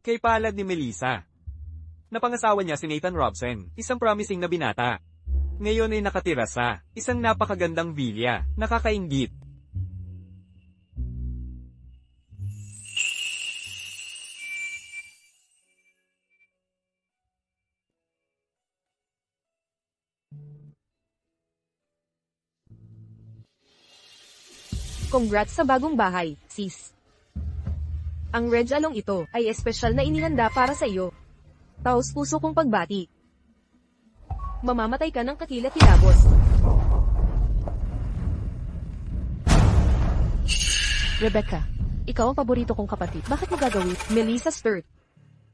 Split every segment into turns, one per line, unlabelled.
Kay palad ni Melissa. Napangasawa niya si Nathan Robson, isang promising na binata. Ngayon ay nakatira sa isang napakagandang villa, nakakainggit.
Congrats sa bagong bahay, sis. Ang red along ito ay espesyal na inihanda para sa iyo. Taos puso kong pagbati. Mamamatay ka ng kakilat-kilabot.
Rebecca, ikaw ang paborito kong kapatid. Bakit mo gagawin?
Melissa Sturt.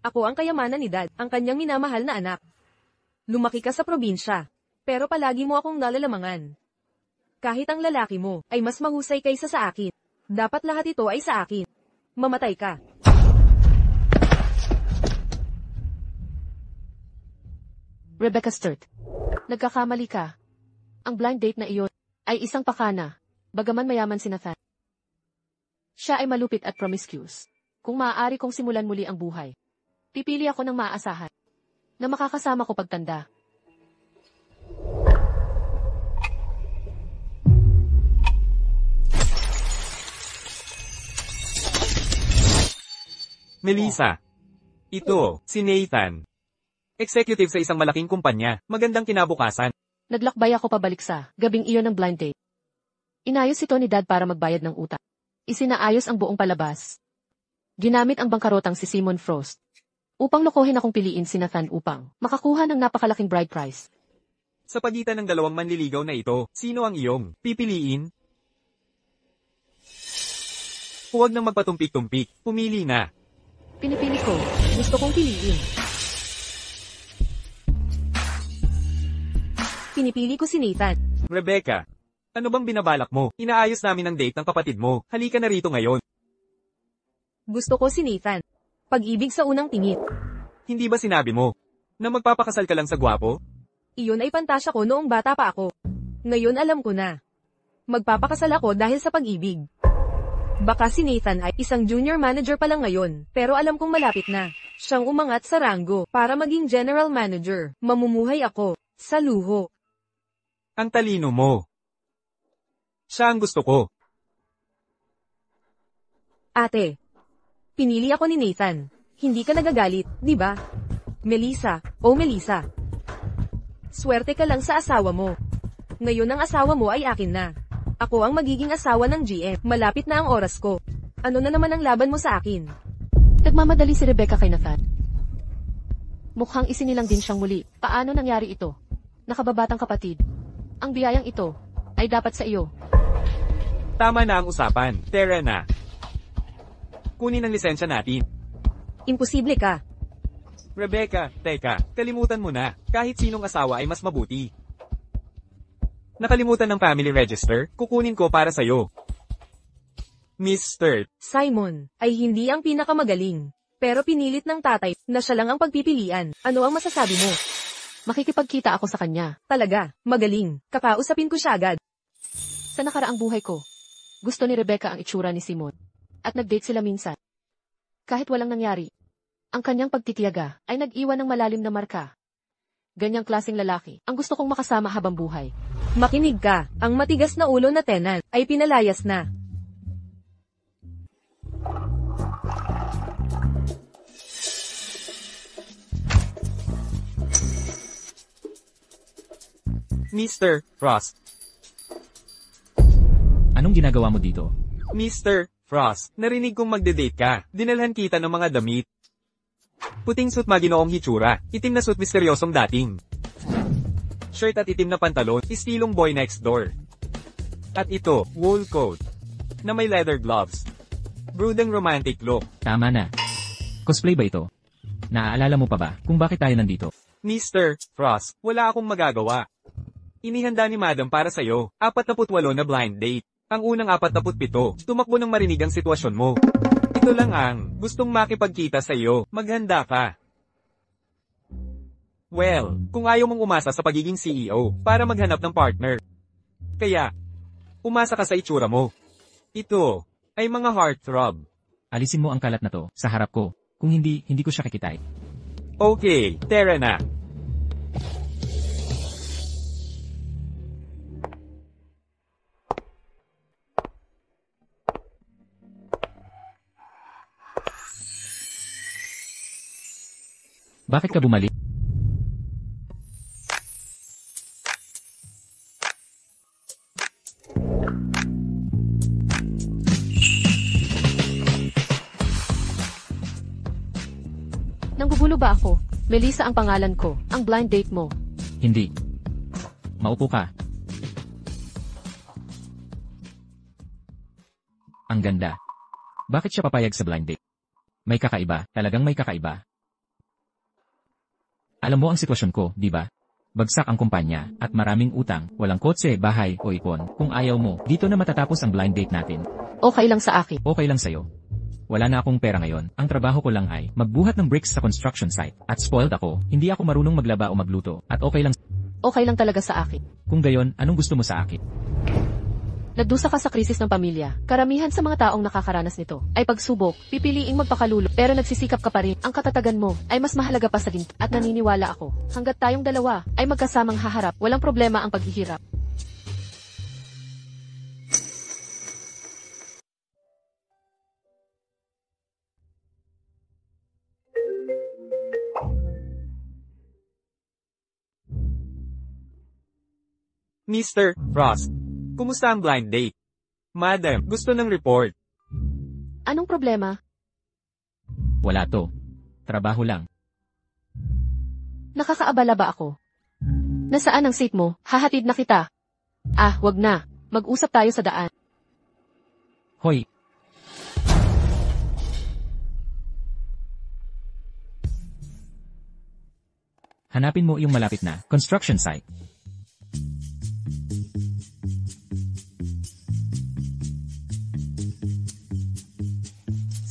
Ako ang kayamanan ni Dad, ang kanyang minamahal na anak. Lumaki ka sa probinsya, pero palagi mo akong nalalamangan. Kahit ang lalaki mo ay mas mahusay kaysa sa akin. Dapat lahat ito ay sa akin. Mamatay ka.
Rebecca Sturt, nagkakamali ka. Ang blind date na iyon ay isang pakana, bagaman mayaman si Nathan. Siya ay malupit at promiscuous. Kung maaari kong simulan muli ang buhay, pipili ako ng maaasahan na makakasama ko pagtanda.
Melissa. Ito, si Nathan. Executive sa isang malaking kumpanya, magandang kinabukasan.
Naglakbay ako pabalik sa gabing iyon ng blind date. Inayos ito ni Dad para magbayad ng utang. Isinaayos ang buong palabas. Ginamit ang bangkarotang si Simon Frost upang lokohin akong piliin si Nathan upang makakuha ng napakalaking bride price.
Sa pagitan ng dalawang manliligaw na ito, sino ang iyong pipiliin? Huwag nang magpatumpik-tumpik, pumili na.
Pinipili ko. Gusto kong piliin. Pinipili ko si Nathan.
Rebecca, ano bang binabalak mo? Inaayos namin ang date ng kapatid mo. Halika na rito ngayon.
Gusto ko si Nathan. Pag-ibig sa unang tingin.
Hindi ba sinabi mo na magpapakasal ka lang sa gwapo?
Iyon ay pantasya ko noong bata pa ako. Ngayon alam ko na. Magpapakasal ako dahil sa pag-ibig. Baka si Nathan ay isang junior manager pa lang ngayon, pero alam kong malapit na siyang umangat sa ranggo para maging general manager. Mamumuhay ako sa luho.
Ang talino mo. Siya ang gusto ko.
Ate, pinili ako ni Nathan. Hindi ka nagagalit, di ba? Melissa, oh Melissa. Swerte ka lang sa asawa mo. Ngayon ang asawa mo ay akin na. Ako ang magiging asawa ng GM. Malapit na ang oras ko. Ano na naman ang laban mo sa akin?
Nagmamadali si Rebecca kay Nathan. Mukhang isinilang din siyang muli. Paano nangyari ito? Nakababatang kapatid. Ang biyayang ito ay dapat sa iyo.
Tama na ang usapan. Tara na. Kunin ang lisensya natin.
Imposible ka.
Rebecca, teka, kalimutan mo na. Kahit sinong asawa ay mas mabuti. Nakalimutan ng family register, kukunin ko para sa'yo. Miss Sturt.
Simon, ay hindi ang pinakamagaling. Pero pinilit ng tatay na siya lang ang pagpipilian. Ano ang masasabi mo?
Makikipagkita ako sa kanya.
Talaga, magaling. Kakausapin ko siya agad.
Sa nakaraang buhay ko, gusto ni Rebecca ang itsura ni Simon. At nag-date sila minsan. Kahit walang nangyari, ang kanyang pagtitiyaga ay nag-iwan ng malalim na marka. Ganyang klaseng lalaki ang gusto kong makasama habang buhay.
Makinig ka, ang matigas na ulo na tenant ay pinalayas na.
Mr. Frost.
Anong ginagawa mo dito?
Mr. Frost, narinig kong magde-date ka. Dinalhan kita ng mga damit. Puting suit maginoong hitsura, itim na suit misteryosong dating. Shirt at itim na pantalon, istilong boy next door. At ito, wool coat, na may leather gloves. Brooding romantic look.
Tama na. Cosplay ba ito? Naaalala mo pa ba kung bakit tayo nandito?
Mr. Frost, wala akong magagawa. Inihanda ni Madam para sa'yo, 48 na blind date. Ang unang 47, tumakbo ng marinig ang sitwasyon mo. Ito lang ang gustong makipagkita sa'yo, maghanda ka. Well, kung ayaw mong umasa sa pagiging CEO, para maghanap ng partner. Kaya, umasa ka sa itsura mo. Ito, ay mga heartthrob.
Alisin mo ang kalat na to sa harap ko. Kung hindi, hindi ko siya kikitay.
Okay, tara na.
Bakit ka bumalik?
Nanggugulo ba ako? Melissa ang pangalan ko. Ang blind date mo.
Hindi. Maupo ka. Ang ganda. Bakit siya papayag sa blind date? May kakaiba, talagang may kakaiba. Alam mo ang sitwasyon ko, di ba? Bagsak ang kumpanya, at maraming utang, walang kotse, bahay, o ipon. Kung ayaw mo, dito na matatapos ang blind date natin.
Okay lang sa akin.
Okay lang sa'yo. Wala na akong pera ngayon, ang trabaho ko lang ay magbuhat ng bricks sa construction site. At spoiled ako, hindi ako marunong maglaba o magluto. At okay lang.
Okay lang talaga sa akin.
Kung gayon, anong gusto mo sa akin?
Nagdusa ka sa krisis ng pamilya. Karamihan sa mga taong nakakaranas nito ay pagsubok, pipiliing magpakalulo, pero nagsisikap ka pa rin. Ang katatagan mo ay mas mahalaga pa sa ginto. At naniniwala ako, hanggat tayong dalawa ay magkasamang haharap, walang problema ang paghihirap.
Mr. Frost, kumusta ang blind date? Madam, gusto ng report.
Anong problema?
Wala to. Trabaho lang.
Nakakaabala ba ako? Nasaan ang seat mo? Hahatid na kita. Ah, wag na. Mag-usap tayo sa daan.
Hoy! Hanapin mo yung malapit na construction site.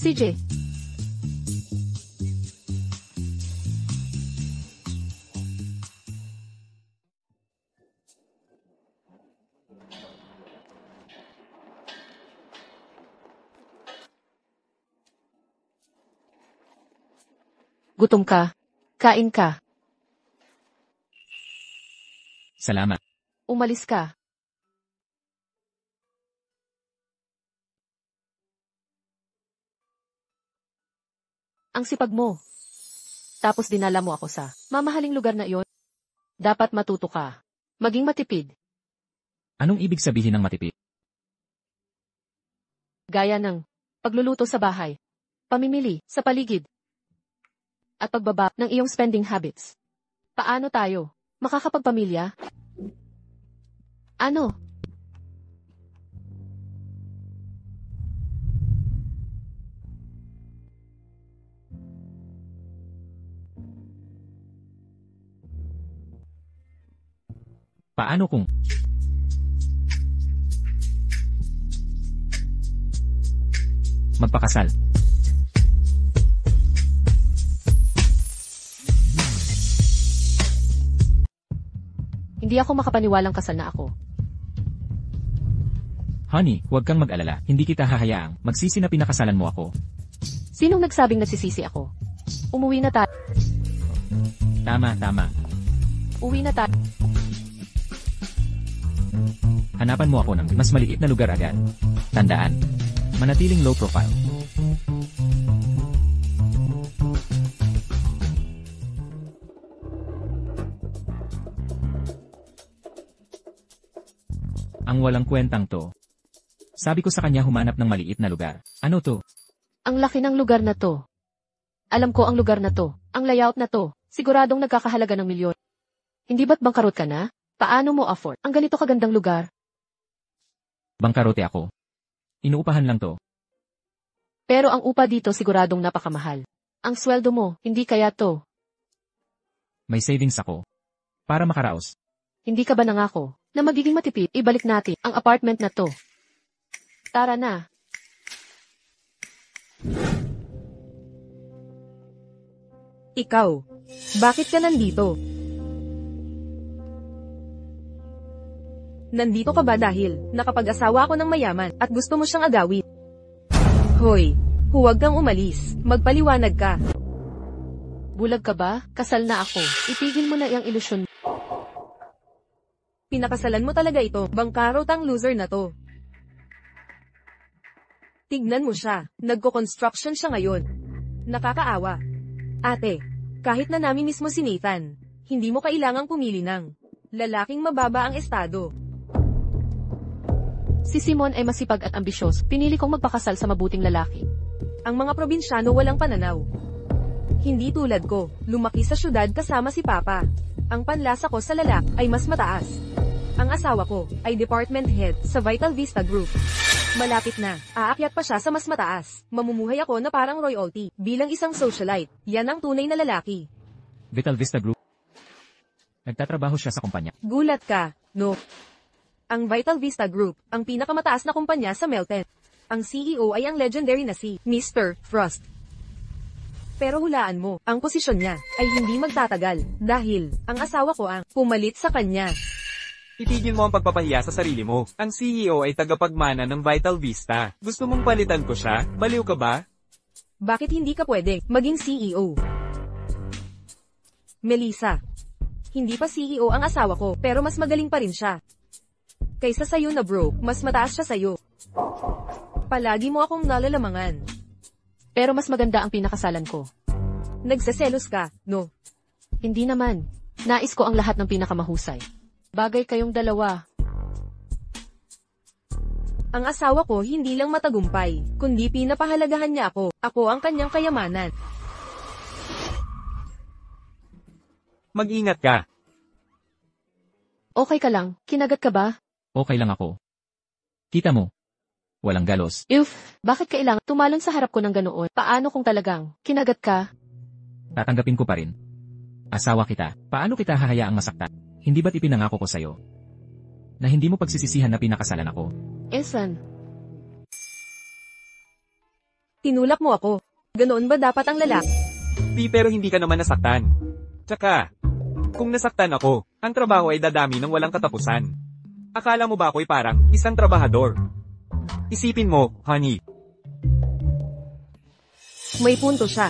CJ. Gutom ka? Kain ka.
Salamat.
Umalis ka. Ang sipag mo. Tapos dinala mo ako sa mamahaling lugar na iyon. Dapat matuto ka. Maging matipid.
Anong ibig sabihin ng matipid?
Gaya ng pagluluto sa bahay, pamimili sa paligid, at pagbaba ng iyong spending habits. Paano tayo makakapagpamilya? Ano?
Paano kung... magpakasal?
Hindi ako makapaniwalang kasal na ako.
Honey, huwag kang mag-alala. Hindi kita hahayaang magsisi na pinakasalan mo ako.
Sinong nagsabing nagsisisi ako? Umuwi na tayo.
Tama, tama.
Uwi na tayo.
Hanapan mo ako ng mas maliit na lugar agad. Tandaan, manatiling low profile. Ang walang kwentang to. Sabi ko sa kanya humanap ng maliit na lugar. Ano to?
Ang laki ng lugar na to. Alam ko ang lugar na to. Ang layout na to. Siguradong nagkakahalaga ng milyon. Hindi ba't bangkarot ka na? Paano mo afford ang ganito kagandang lugar?
Bangkarote ako. Inuupahan lang to.
Pero ang upa dito siguradong napakamahal. Ang sweldo mo, hindi kaya to.
May savings ako. Para makaraos.
Hindi ka ba nangako na magiging matipid? Ibalik natin ang apartment na to. Tara na.
Ikaw, bakit ka nandito? Nandito ka ba dahil nakapag-asawa ako ng mayaman at gusto mo siyang agawin? Hoy, Huwag kang umalis. Magpaliwanag ka.
Bulag ka ba? Kasal na ako. Itigil mo na iyang ilusyon.
Pinakasalan mo talaga ito. Bangkarot ang loser na to. Tignan mo siya. Nagko-construction siya ngayon. Nakakaawa. Ate, kahit na namin mismo si Nathan, hindi mo kailangang pumili ng lalaking mababa ang estado.
Si Simon ay masipag at ambisyoso. Pinili kong magpakasal sa mabuting lalaki.
Ang mga probinsyano walang pananaw. Hindi tulad ko, lumaki sa syudad kasama si Papa. Ang panlasa ko sa lalak ay mas mataas. Ang asawa ko ay department head sa Vital Vista Group. Malapit na, aakyat pa siya sa mas mataas. Mamumuhay ako na parang royalty, bilang isang socialite. Yan ang tunay na lalaki.
Vital Vista Group. Nagtatrabaho siya sa kumpanya.
Gulat ka, no? Ang Vital Vista Group, ang pinakamataas na kumpanya sa Melton. Ang CEO ay ang legendary na si Mr. Frost. Pero hulaan mo, ang posisyon niya ay hindi magtatagal dahil ang asawa ko ang pumalit sa kanya.
Itigil mo ang pagpapahiya sa sarili mo. Ang CEO ay tagapagmana ng Vital Vista. Gusto mong palitan ko siya? Baliw ka ba?
Bakit hindi ka pwede maging CEO? Melissa, hindi pa CEO ang asawa ko pero mas magaling pa rin siya. Kaysa sayo na bro, mas mataas siya sayo. Palagi mo akong nalalamangan.
Pero mas maganda ang pinakasalan ko.
Nagseselos ka, no?
Hindi naman. Nais ko ang lahat ng pinakamahusay. Bagay kayong dalawa.
Ang asawa ko hindi lang matagumpay, kundi pinapahalagahan niya ako. Ako ang kanyang kayamanan.
Mag-ingat ka.
Okay ka lang? Kinagat ka ba?
Okay lang ako. Kita mo. Walang galos.
Bakit kailangan tumalon sa harap ko ng ganoon? Paano kung talagang kinagat ka?
Tatanggapin ko pa rin. Asawa kita. Paano kita hahayaang masaktan? Hindi ba't ipinangako ko sa'yo? Na hindi mo pagsisisihan na pinakasalan ako.
Ethan,
Tinulak mo ako. Ganoon ba dapat ang lalaki?
Pero hindi ka naman nasaktan. Tsaka, kung nasaktan ako, ang trabaho ay dadami ng walang katapusan. Akala mo ba ako'y parang isang trabahador? Isipin mo, honey.
May punto siya.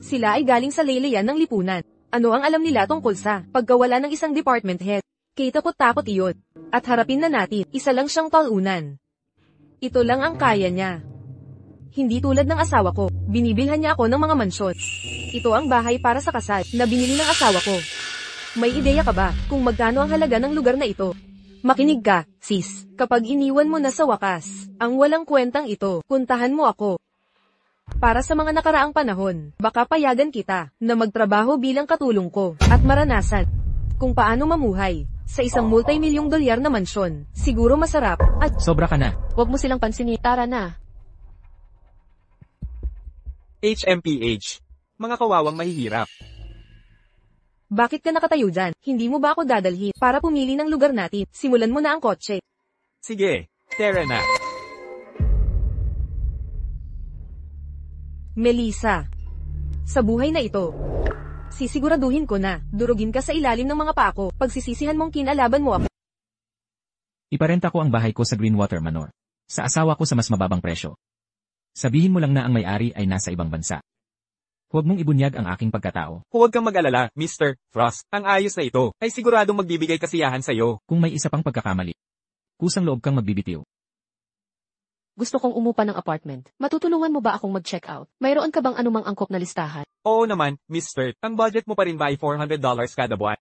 Sila ay galing sa laylayan ng lipunan. Ano ang alam nila tungkol sa pagkawala ng isang department head? Kitakot-takot iyon. At harapin na natin, isa lang siyang talunan. Ito lang ang kaya niya. Hindi tulad ng asawa ko, binibilhan niya ako ng mga mansyon. Ito ang bahay para sa kasal na binili ng asawa ko. May ideya ka ba kung magkano ang halaga ng lugar na ito? Makinig ka, sis. Kapag iniwan mo na sa wakas, ang walang kwentang ito, puntahan mo ako. Para sa mga nakaraang panahon, baka payagan kita na magtrabaho bilang katulong ko at maranasan kung paano mamuhay sa isang multi-milyong dolyar na mansyon. Siguro masarap at
Sobra ka na.
huwag mo silang pansinin. Tara na.
HMPH. Mga kawawang mahihirap.
bakit ka nakatayo dyan? Hindi mo ba ako dadalhin para pumili ng lugar natin? Simulan mo na ang kotse.
Sige, tara na.
Melissa. Sa buhay na ito, sisiguraduhin ko na, durugin ka sa ilalim ng mga paa ko, pagsisisihan mong kinalaban mo ako.
Iparenta ko ang bahay ko sa Greenwater Manor. Sa asawa ko sa mas mababang presyo. Sabihin mo lang na ang may-ari ay nasa ibang bansa. Huwag mong ibunyag ang aking pagkatao.
Huwag kang mag-alala, Mr. Frost. Ang ayos na ito ay siguradong magbibigay kasiyahan sa'yo.
Kung may isa pang pagkakamali, kusang loob kang magbibitiw.
Gusto kong umupa ng apartment. Matutulungan mo ba akong mag-check out? Mayroon ka bang anumang angkop na listahan?
Oo naman, Mr. Ang budget mo pa rin ba ay $400 kada buwan?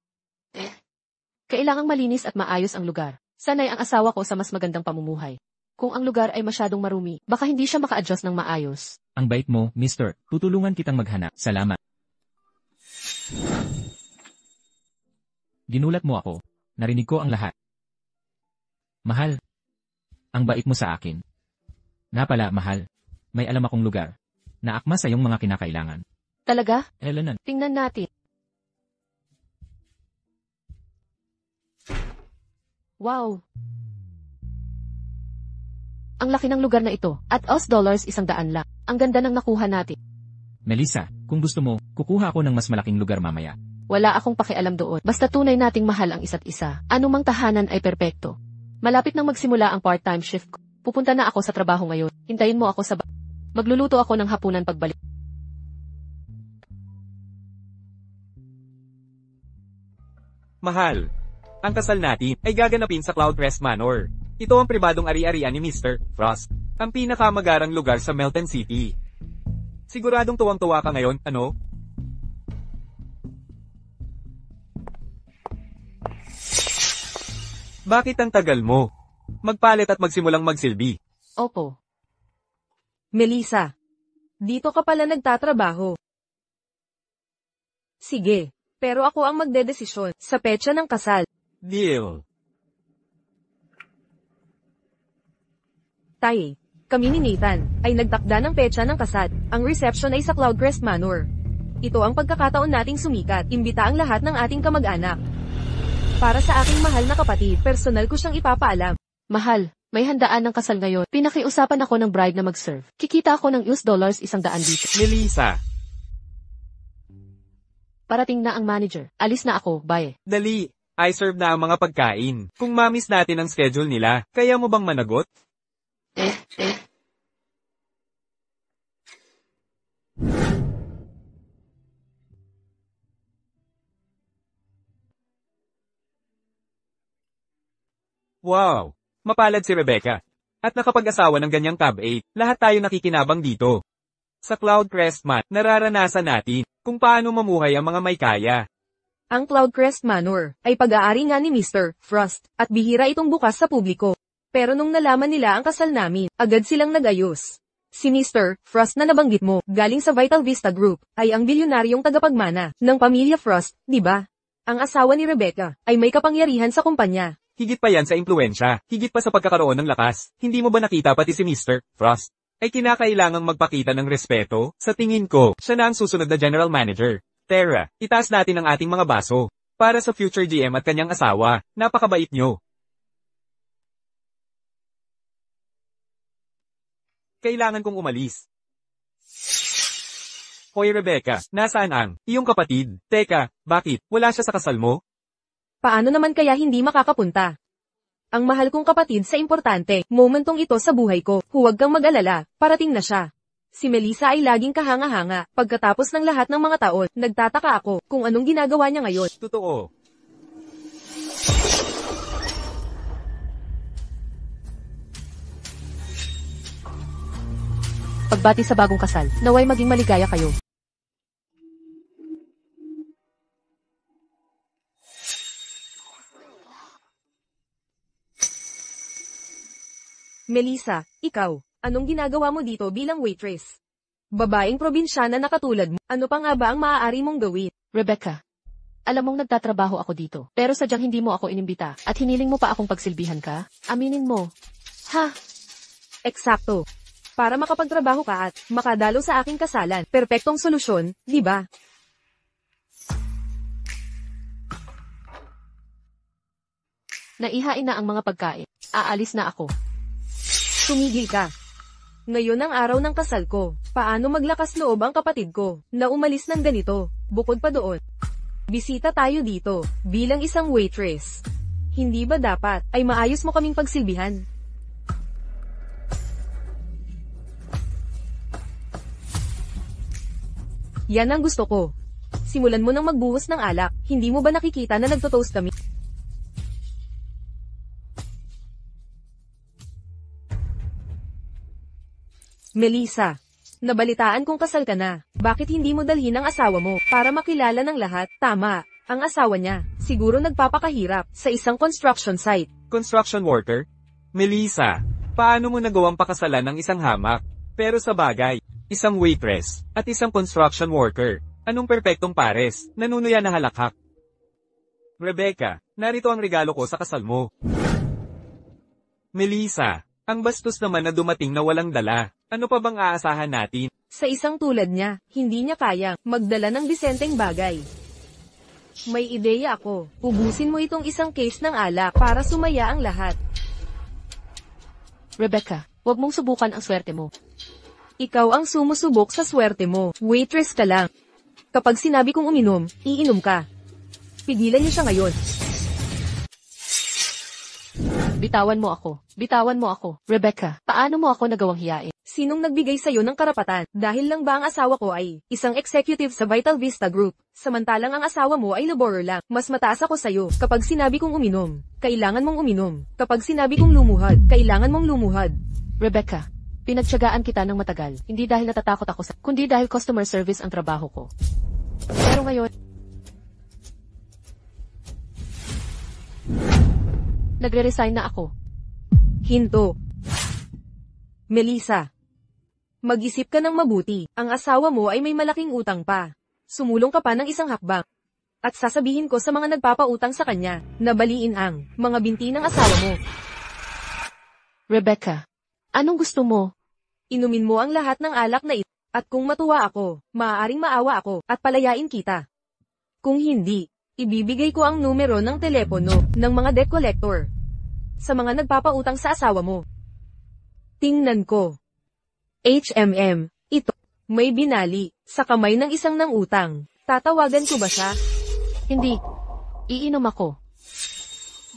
Kailangang malinis at maayos ang lugar. Sanay ang asawa ko sa mas magandang pamumuhay. Kung ang lugar ay masyadong marumi, baka hindi siya maka-adjust ng maayos.
Ang bait mo, Mr. Tutulungan kitang maghanap. Salamat. Ginulat mo ako. Narinig ko ang lahat. Mahal. Ang bait mo sa akin. Napala, mahal. May alam akong lugar. Naakma sa iyong mga kinakailangan.
Talaga?
Elenan.
Tingnan natin. Wow! Ang laki ng lugar na ito, at $100 100 lang. Ang ganda ng nakuha natin.
Melissa, kung gusto mo, kukuha ako ng mas malaking lugar mamaya.
Wala akong pakialam doon. Basta tunay nating mahal ang isa't isa. Anumang tahanan ay perpekto. Malapit nang magsimula ang part-time shift ko. Pupunta na ako sa trabaho ngayon. Hintayin mo ako sa Magluluto ako ng hapunan pagbalik.
Mahal, ang kasal natin ay gaganapin sa Cloudcrest Manor. Ito ang pribadong ari-arian ni Mr. Frost, ang pinakamagarang lugar sa Melton City. Siguradong tuwang-tuwa ka ngayon, ano? Bakit ang tagal mo? Magpalit at magsimulang magsilbi.
Opo.
Melissa, dito ka pala nagtatrabaho. Sige, pero ako ang magdedesisyon sa petsa ng kasal.
Deal.
Tay, kami ni Nathan ay nagtakda ng petsa ng kasal. Ang reception ay sa Cloudcrest Manor. Ito ang pagkakataon nating sumikat, imbita ang lahat ng ating kamag-anak. Para sa aking mahal na kapatid, personal ko siyang ipapaalam.
Mahal, may handaan ng kasal ngayon. Pinakiusapan ako ng bride na mag-serve. Kikita ako ng $100 dito.
Melissa,
Parating na ang manager. Alis na ako, bye.
dali. I serve na ang mga pagkain. Kung mamiss natin ang schedule nila, kaya mo bang managot? Wow! Mapalad si Rebecca. At nakapag-asawa ng ganyang tab-8, lahat tayo nakikinabang dito. Sa Cloudcrest Man, nararanasan natin kung paano mamuhay ang mga may kaya.
Ang Cloudcrest Manor ay pag-aari nga ni Mr. Frost, at bihira itong bukas sa publiko. Pero nung nalaman nila ang kasal namin, agad silang nag-ayos. Si Mr. Frost na nabanggit mo, galing sa Vital Vista Group, ay ang bilyonaryong tagapagmana ng pamilya Frost, di ba? Ang asawa ni Rebecca ay may kapangyarihan sa kumpanya.
Higit pa yan sa impluensya, higit pa sa pagkakaroon ng lakas. Hindi mo ba nakita pati si Mr. Frost? Ay kinakailangang magpakita ng respeto? Sa tingin ko, siya na ang susunod na general manager. Tara, itaas natin ang ating mga baso. Para sa future GM at kanyang asawa, napakabait nyo. Kailangan kong umalis. Hoy Rebecca, nasaan ang iyong kapatid? Teka, bakit? Wala siya sa kasal mo?
Paano naman kaya hindi makakapunta? Ang mahal kong kapatid sa importante, momentong ito sa buhay ko, huwag kang mag-alala, parating na siya. Si Melissa ay laging kahanga-hanga, pagkatapos ng lahat ng mga taon, nagtataka ako kung anong ginagawa niya ngayon.
Totoo.
Pagbati sa bagong kasal, naway maging maligaya kayo.
Melissa, ikaw, anong ginagawa mo dito bilang waitress? Babaeng probinsyana na katulad mo, ano pa nga ba ang maaari mong gawin?
Rebecca, alam mong nagtatrabaho ako dito, pero sadyang hindi mo ako inimbita, at hiniling mo pa akong pagsilbihan ka? Aminin mo. Ha?
Eksakto. Para makapagtrabaho ka at makadalo sa aking kasalan, perpektong solusyon, di ba?
Naihain na ang mga pagkain. Aalis na ako.
Tumigil ka. Ngayon ang araw ng kasal ko. Paano maglakas loob ang kapatid ko na umalis ng ganito? Bukod pa doon, bisita tayo dito bilang isang waitress. Hindi ba dapat ay maayos mo kaming pagsilbihan? Yan ang gusto ko. Simulan mo nang magbuhos ng alak. Hindi mo ba nakikita na nagtotoast kami? Melissa, nabalitaan kong kasal ka na. Bakit hindi mo dalhin ang asawa mo para makilala ng lahat? Tama, ang asawa niya, siguro nagpapakahirap sa isang construction site.
Construction worker? Melissa, paano mo nagawang pakasalan ng isang hamak? Pero sa bagay, isang waitress at isang construction worker. Anong perpektong pares? Nanunuya na halakhak. Rebecca, narito ang regalo ko sa kasal mo. Melissa, ang bastos naman na dumating na walang dala. Ano pa bang aasahan natin?
Sa isang tulad niya, hindi niya kayang magdala ng disenteng bagay. May ideya ako. Ubusin mo itong isang case ng alak para sumaya ang lahat.
Rebecca, huwag mong subukan ang swerte mo.
Ikaw ang sumusubok sa swerte mo. Waitress ka lang. Kapag sinabi kong uminom, iinom ka. Pigilan niyo siya ngayon.
Bitawan mo ako. Bitawan mo ako. Rebecca, paano mo ako nagawang hiyain?
Sinong nagbigay sa'yo ng karapatan? Dahil lang ba ang asawa ko ay isang executive sa Vital Vista Group, samantalang ang asawa mo ay laborer lang? Mas mataas ako sa'yo. Kapag sinabi kong uminom, kailangan mong uminom. Kapag sinabi kong lumuhad, kailangan mong lumuhad.
Rebecca, pinagtiyagaan kita ng matagal, hindi dahil natatakot ako kundi dahil customer service ang trabaho ko. Pero ngayon, nagre-resign na ako.
Hinto. Melissa. Mag-isip ka ng mabuti. Ang asawa mo ay may malaking utang pa. Sumulong ka pa ng isang hakbang. At sasabihin ko sa mga nagpapautang sa kanya, na baliin ang mga binti ng asawa mo.
Rebecca, anong gusto mo?
Inumin mo ang lahat ng alak na ito. At kung matuwa ako, maaaring maawa ako, at palayain kita. Kung hindi, ibibigay ko ang numero ng telepono ng mga debt collector sa mga nagpapautang sa asawa mo. Tingnan ko. HMM, ito, may binali, sa kamay ng isang nang utang. Tatawagan ko ba siya?
Hindi. Iinom ako.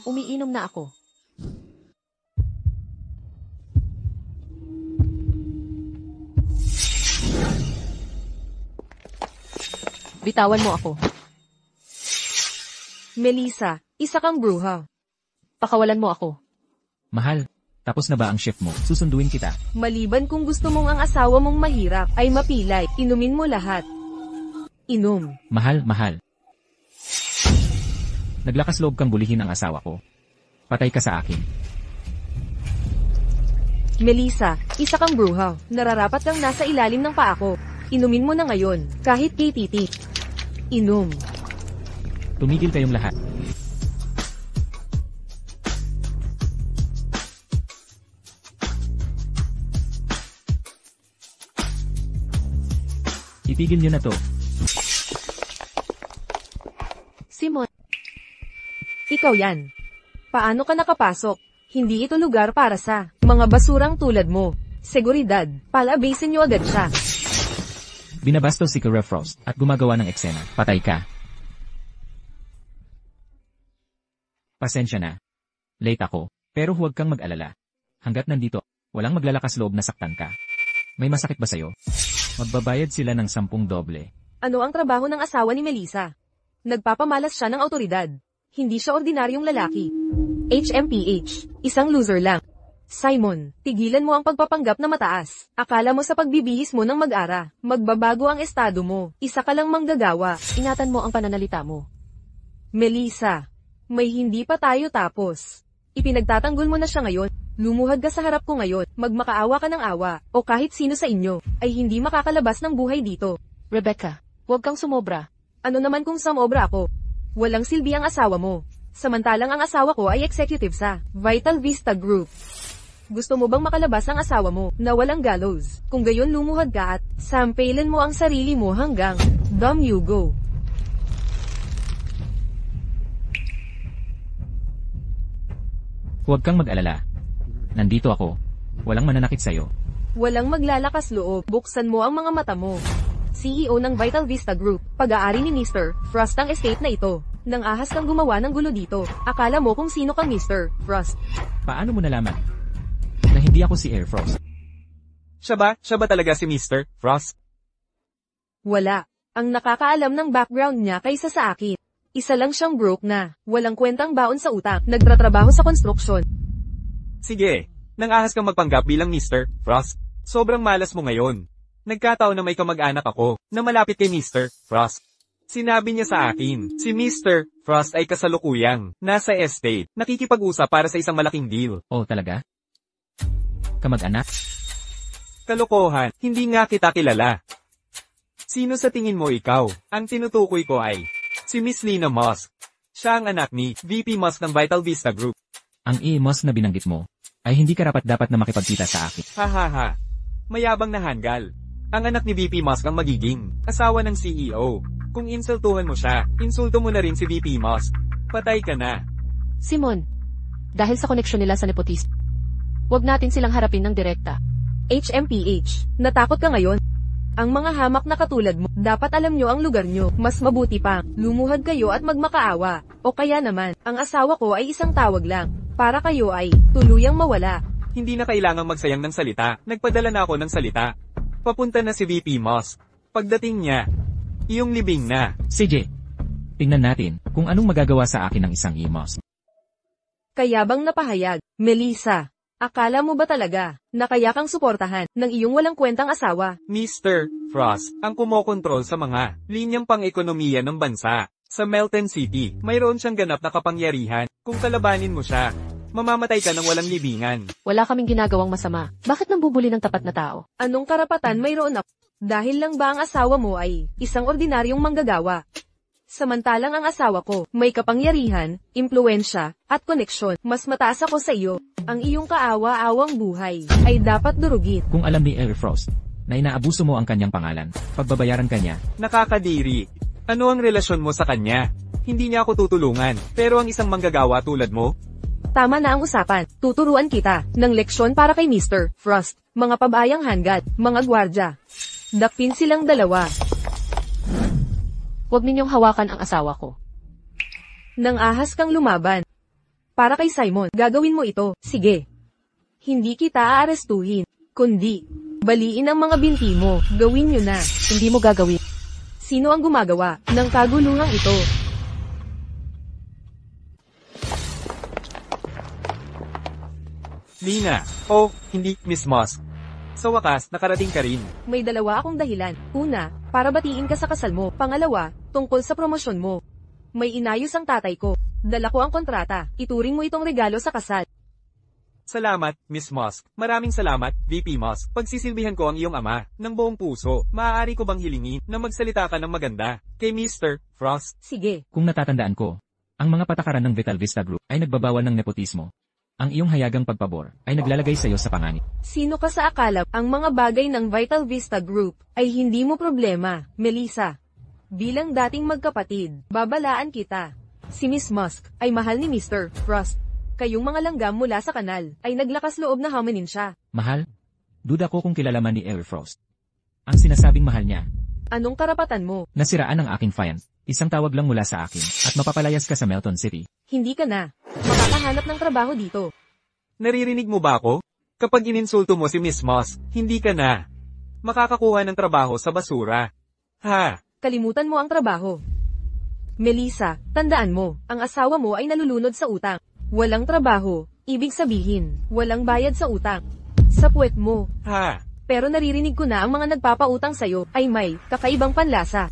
Umiinom na ako. Bitawan mo ako.
Melissa, isa kang bruha.
Pakawalan mo ako.
Mahal, tapos na ba ang shift mo? Susunduin kita.
Maliban kung gusto mong ang asawa mong mahirap, ay mapilay, inumin mo lahat. Inom.
Mahal, mahal. Naglakas loob kang bulihin ang asawa ko. Patay ka sa akin.
Melissa, isa kang bruha. Nararapat kang nasa ilalim ng paa ko. Inumin mo na ngayon, kahit KTT. Inom.
Tumigil kayong lahat. Itigil niyo na to.
Simon,
Ikaw yan. Paano ka nakapasok? Hindi ito lugar para sa mga basurang tulad mo. Seguridad, palabasin niyo agad siya.
Binabastos si Kara Frost at gumagawa ng eksena. Patay ka. Pasensya na. Late ako, pero huwag kang mag-alala. Hanggat nandito, walang maglalakas loob na saktan ka. May masakit ba sa'yo? Magbabayad sila ng 10 doble.
Ano ang trabaho ng asawa ni Melissa? Nagpapamalas siya ng autoridad. Hindi siya ordinaryong lalaki. HMPH, isang loser lang. Simon, tigilan mo ang pagpapanggap na mataas. Akala mo sa pagbibihis mo ng mag-ara, magbabago ang estado mo. Isa ka lang manggagawa.
ingatan mo ang pananalita mo.
Melissa, may hindi pa tayo tapos. Ipinagtatanggol mo na siya ngayon. Lumuhad ka sa harap ko ngayon, magmakaawa ka ng awa, o kahit sino sa inyo, ay hindi makakalabas ng buhay dito.
Rebecca, huwag kang sumobra.
Ano naman kung sumobra ako? Walang silbi ang asawa mo. Samantalang ang asawa ko ay executive sa Vital Vista Group. Gusto mo bang makalabas ang asawa mo na walang gallows? Kung gayon lumuhad ka at sampailan mo ang sarili mo hanggang dumb you go.
Huwag kang mag-alala. Nandito ako. Walang mananakit sa'yo.
Walang maglalakas loob. Buksan mo ang mga mata mo. CEO ng Vital Vista Group, pag-aari ni Mr. Frost ang estate na ito. Nang ahas kang gumawa ng gulo dito. Akala mo kung sino kang Mr. Frost.
Paano mo nalaman na hindi ako si Air Frost?
Siya ba? Siya ba talaga si Mr. Frost?
Wala. Ang nakakaalam ng background niya kaysa sa akin. Isa lang siyang broke na. Walang kwentang baon sa utang. Nagtatrabaho sa construction.
Sige, nang ahas kang magpanggap bilang Mr. Frost. Sobrang malas mo ngayon. Nagkataon na may kamag-anak ako, na malapit kay Mr. Frost. Sinabi niya sa akin, si Mr. Frost ay kasalukuyang, nasa estate, nakikipag-usap para sa isang malaking deal.
Oh, talaga? Kamag-anak?
Kalokohan, hindi nga kita kilala. Sino sa tingin mo ikaw? Ang tinutukoy ko ay, si Miss Lina Musk. Siya ang anak ni VP Musk ng Vital Vista Group.
Ang EMOS na binanggit mo, ay hindi karapat-dapat na makipagkita sa akin.
Hahaha. Mayabang na hanggal. Ang anak ni VP Musk ang magiging asawa ng CEO. Kung insultuhan mo siya, insulto mo na rin si VP Musk. Patay ka na.
Simon, dahil sa koneksyon nila sa nepotismo, huwag natin silang harapin ng direkta.
HMPH, natakot ka ngayon? Ang mga hamak na katulad mo, dapat alam nyo ang lugar nyo. Mas mabuti pang, lumuhad kayo at magmakaawa. O kaya naman, ang asawa ko ay isang tawag lang. Para kayo ay tuluyang mawala.
Hindi na kailangang magsayang ng salita. Nagpadala na ako ng salita. Papunta na si VP Moss. Pagdating niya, iyong libing na.
CJ, tingnan natin kung anong magagawa sa akin ng isang Emos.
Kaya bang napahayag, Melissa? Akala mo ba talaga, na kaya kang suportahan ng iyong walang kwentang asawa?
Mr. Frost, ang kumokontrol sa mga linyang pang-ekonomiya ng bansa. Sa Melton City, mayroon siyang ganap na kapangyarihan. Kung kalabanin mo siya, mamamatay ka ng walang libingan.
Wala kaming ginagawang masama. Bakit nambubuli ng tapat na tao?
Anong karapatan mayroon ako? Dahil lang ba ang asawa mo ay isang ordinaryong manggagawa? Samantalang ang asawa ko, may kapangyarihan, impluensya, at koneksyon. Mas mataas ako sa iyo. Ang iyong kaawa-awang buhay ay dapat durugin.
Kung alam ni Air Frost na inaabuso mo ang kanyang pangalan, pagbabayaran kanya,
Nakakadiri. Ano ang relasyon mo sa kanya? Hindi niya ako tutulungan, pero ang isang manggagawa tulad mo?
Tama na ang usapan. Tuturuan kita ng leksyon para kay Mr. Frost. Mga pabayang hangad, mga gwardya. Dakpin silang dalawa.
Huwag ninyong hawakan ang asawa ko.
Nang ahas kang lumaban. Para kay Simon, gagawin mo ito. Sige. Hindi kita aarestuhin, kundi baliin ang mga binti mo. Gawin nyo na.
Hindi mo gagawin.
Sino ang gumagawa ng kaguluhang ito?
Lina. Oh, hindi, Miss Moss. Sa wakas, nakarating ka rin.
May dalawa akong dahilan. Una, para batiin ka sa kasal mo. Pangalawa, tungkol sa promosyon mo. May inayos ang tatay ko. Dala ko ang kontrata. Ituring mo itong regalo sa kasal.
Salamat, Miss Moss. Maraming salamat, VP Moss. Pagsisilbihan ko ang iyong ama, ng buong puso. Maaari ko bang hilingin na magsalita ka ng maganda kay Mr. Frost?
Sige.
kung natatandaan ko, ang mga patakaran ng Vital Vista Group ay nagbabawal ng nepotismo. Ang iyong hayagang pagpabor ay naglalagay sa iyo sa panganib.
Sino ka sa akala ang mga bagay ng Vital Vista Group ay hindi mo problema, Melissa? Bilang dating magkapatid, babalaan kita. Si Miss Musk ay mahal ni Mr. Frost. Kayong mga langgam mula sa kanal ay naglakas loob na haminin siya.
Mahal? Duda ko kung kilala man ni Air Frost. Ang sinasabing mahal niya,
Anong karapatan mo?
nasiraan ang aking fiance. Isang tawag lang mula sa akin at mapapalayas ka sa Melton City.
Hindi ka na makakahanap ng trabaho dito.
Naririnig mo ba ako? Kapag ininsulto mo si Miss Moss, hindi ka na makakakuha ng trabaho sa basura. Ha?
Kalimutan mo ang trabaho. Melissa, tandaan mo, ang asawa mo ay nalulunod sa utang. Walang trabaho, ibig sabihin, walang bayad sa utang. Sa puwet mo.
Ha?
Pero naririnig ko na ang mga nagpapautang sa'yo ay may kakaibang panlasa.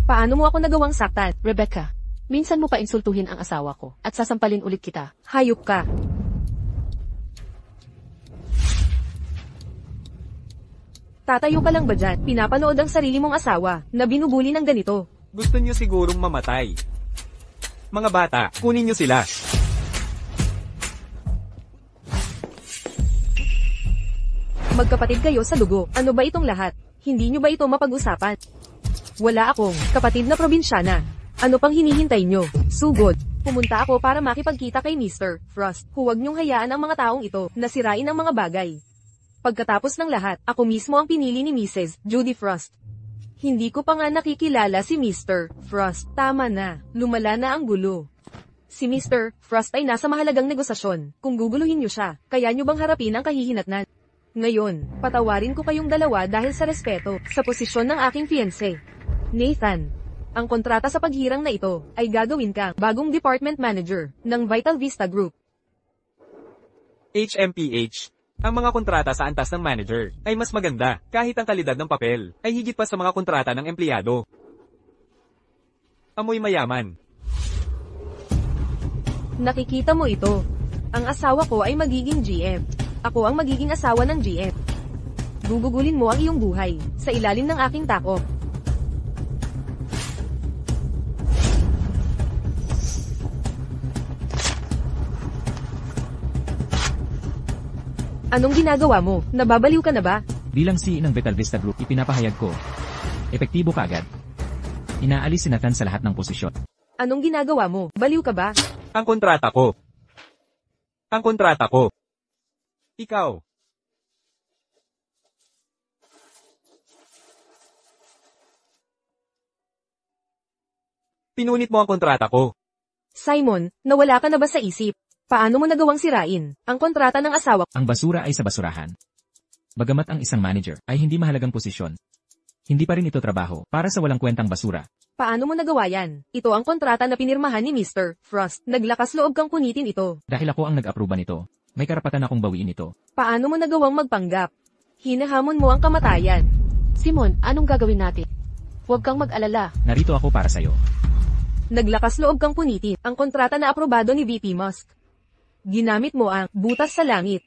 Paano mo ako nagawang saktan?
Rebecca, minsan mo pa insultuhin ang asawa ko at sasampalin ulit kita.
Hayop ka. Tatayo ka lang ba dyan? Pinapanood ang sarili mong asawa na binubuli ng ganito.
Gusto niyo sigurong mamatay. Mga bata, kunin niyo sila.
Magkapatid kayo sa dugo. Ano ba itong lahat? Hindi nyo ba ito mapag-usapan? Wala akong kapatid na probinsyana. Ano pang hinihintay nyo? Sugod. Pumunta ako para makipagkita kay Mr. Frost. Huwag nyong hayaan ang mga taong ito na sirain ang mga bagay. Pagkatapos ng lahat, ako mismo ang pinili ni Mrs. Judy Frost. Hindi ko pa nga nakikilala si Mr. Frost. Tama na. Lumala na ang gulo. Si Mr. Frost ay nasa mahalagang negosasyon. Kung guguluhin nyo siya, kaya nyo bang harapin ang kahihinatnan? Ngayon, patawarin ko kayong dalawa dahil sa respeto sa posisyon ng aking fiancé. Nathan, ang kontrata sa paghirang na ito ay gagawin kang bagong department manager ng Vital Vista Group.
HMPH. Ang mga kontrata sa antas ng manager ay mas maganda kahit ang kalidad ng papel ay higit pa sa mga kontrata ng empleyado. Amoy mayaman.
Nakikita mo ito. Ang asawa ko ay magiging GM. Ako ang magiging asawa ng GM. Gugugulin mo ang iyong buhay sa ilalim ng aking tako. Anong ginagawa mo? Nababaliw ka na ba?
Bilang CEO ng Vital Vista Group, ipinapahayag ko, epektibo ka agad. Inaalis si Nathan sa lahat ng posisyon.
Anong ginagawa mo? Baliw ka ba?
Ang kontrata ko. Ang kontrata ko. Ikaw. Pinunit mo ang kontrata ko.
Simon, nawala ka na ba sa isip? Paano mo nagawang sirain ang kontrata ng asawa?
Ang basura ay sa basurahan. Bagamat ang isang manager ay hindi mahalagang posisyon, hindi pa rin ito trabaho para sa walang kwentang basura.
Paano mo nagawa yan? Ito ang kontrata na pinirmahan ni Mr. Frost. Naglakas loob kang punitin ito.
Dahil ako ang nag-aproba nito, may karapatan akong bawiin ito.
Paano mo nagawang magpanggap? Hinahamon mo ang kamatayan.
Simon, anong gagawin natin? Huwag kang mag-alala.
Narito ako para sa'yo.
Naglakas loob kang punitin ang kontrata na aprobado ni VP Musk. Ginamit mo ang butas sa langit.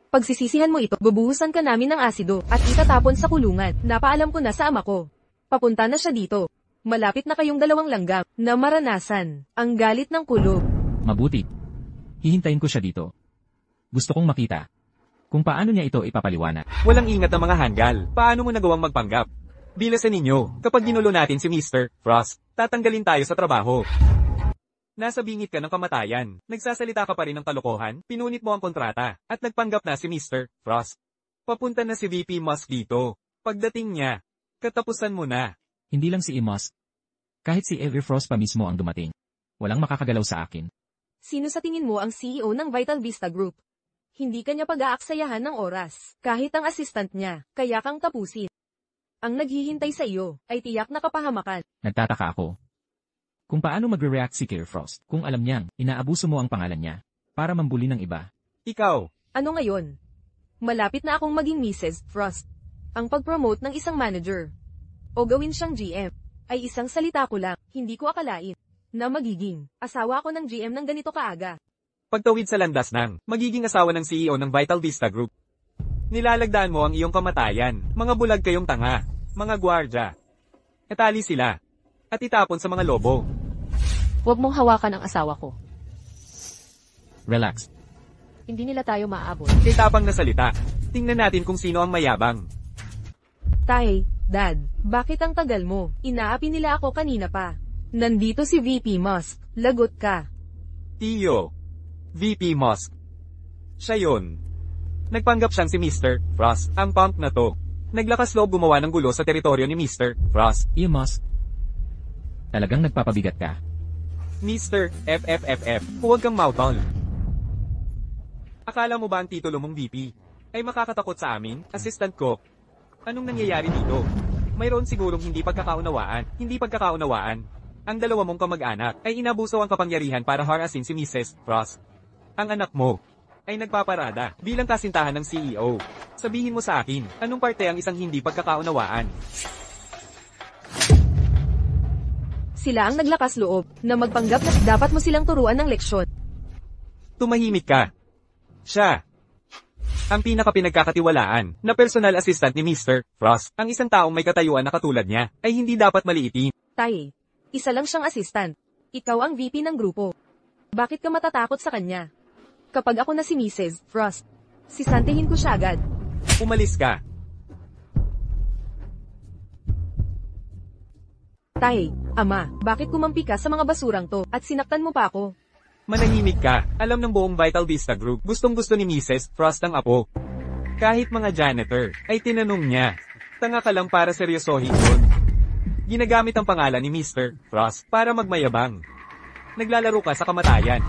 Pagsisisihan mo ito, bubuhusan ka namin ng asido at itatapon sa kulungan. Napaalam ko na sa ama ko. Papunta na siya dito. Malapit na kayong dalawang langgam na maranasan ang galit ng kulog.
Mabuti. Hihintayin ko siya dito. Gusto kong makita kung paano niya ito ipapaliwanag.
Walang ingat ang mga hanggal. Paano mo nagawang magpanggap? Bilasan ninyo, kapag ginulo natin si Mr. Frost, tatanggalin tayo sa trabaho. Nasa bingit ka ng kamatayan, nagsasalita ka pa rin ng kalokohan, pinunit mo ang kontrata, at nagpanggap na si Mr. Frost. Papunta na si VP Musk dito. Pagdating niya, katapusan mo na.
Hindi lang si Musk. Kahit si Avery Frost pa mismo ang dumating. Walang makakagalaw sa akin.
Sino sa tingin mo ang CEO ng Vital Vista Group? Hindi kanya pag-aaksayahan ng oras, kahit ang assistant niya, kaya kang tapusin. Ang naghihintay sa iyo ay tiyak na kapahamakan.
Nagtataka ako kung paano magre-react si Kir Frost kung alam niyang inaabuso mo ang pangalan niya para mambuli ng iba.
Ikaw,
Ano ngayon? Malapit na akong maging Mrs. Frost. Ang pag-promote ng isang manager o gawin siyang GM ay isang salita ko lang, hindi ko akalain na magiging asawa ko ng GM ng ganito kaaga.
pagtawid sa landas ng magiging asawa ng CEO ng Vital Vista Group. Nilalagdaan mo ang iyong kamatayan, mga bulag kayong tanga, mga gwardya. Etali sila, at itapon sa mga lobo.
Huwag mong hawakan ang asawa ko.
Relax.
Hindi nila tayo maaabot.
Kay tapang na salita, tingnan natin kung sino ang mayabang.
Tay, Dad, bakit ang tagal mo? Inaapi nila ako kanina pa. Nandito si VP Musk, lagot ka.
Tiyo, VP Musk. Siya yun. Nagpanggap siyang si Mr. Frost, ang punk na to. Naglakas loob gumawa ng gulo sa teritoryo ni Mr. Frost.
Musk. Talagang nagpapabigat ka.
Mr. FFFF, huwag kang mautol. Akala mo ba ang titulo mong VP ay makakatakot sa amin, assistant ko? Anong nangyayari dito? Mayroon sigurong hindi pagkakaunawaan. Ang dalawa mong kamag-anak ay inabuso ang kapangyarihan para harasin si Mrs. Frost. Ang anak mo ay nagpaparada bilang kasintahan ng CEO. Sabihin mo sa akin, anong parte ang isang hindi pagkakaunawaan?
Sila ang naglakas loob na magpanggap na dapat mo silang turuan ng leksyon.
Tumahimik ka. Siya ang pinakapinagkakatiwalaan na personal assistant ni Mr. Frost. Ang isang taong may katayuan na katulad niya ay hindi dapat maliitin.
Tay, isa lang siyang assistant. Ikaw ang VP ng grupo. Bakit ka matatakot sa kanya? Kapag ako na si Mrs. Frost, sisantihin ko siya agad.
Umalis ka.
Tay, ama, bakit kumampi ka sa mga basurang to at sinaktan mo pa ako?
Manahimik ka. Alam ng buong Vital Vista Group, gustong-gusto ni Mrs. Frost ang apo. Kahit mga janitor, ay tinanong niya. Tanga ka lang para seryosohin yun. Ginagamit ang pangalan ni Mr. Frost para magmayabang. Naglalaro ka sa kamatayan.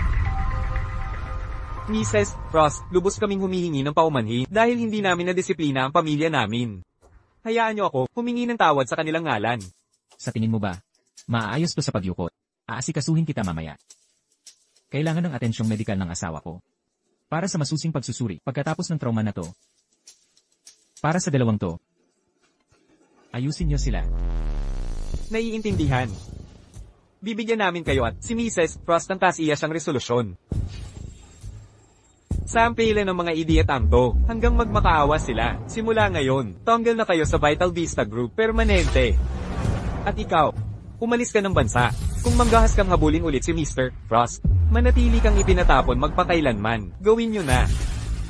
Mrs. Frost, lubos kaming humihingi ng paumanhin dahil hindi namin nadisiplina ang pamilya namin. Hayaan niyo ako, humingi ng tawad sa kanilang ngalan.
Sa tingin mo ba, maaayos to sa pagyukot? Aasikasuhin kita mamaya. Kailangan ng atensyong medikal ng asawa ko. Para sa masusing pagsusuri pagkatapos ng trauma na to. Para sa dalawang to. Ayusin niyo sila.
Naiintindihan. Bibigyan namin kayo at si Mrs. Frost ang taas-iya siyang resolusyon. Sampilan ng mga idiot ang to, hanggang magmakaawa sila. Simula ngayon, tanggal na kayo sa Vital Vista Group permanente. At ikaw, umalis ka ng bansa. Kung manggahas kang habulin ulit si Mr. Frost, manatili kang ipinatapon magpakailanman. Gawin nyo na.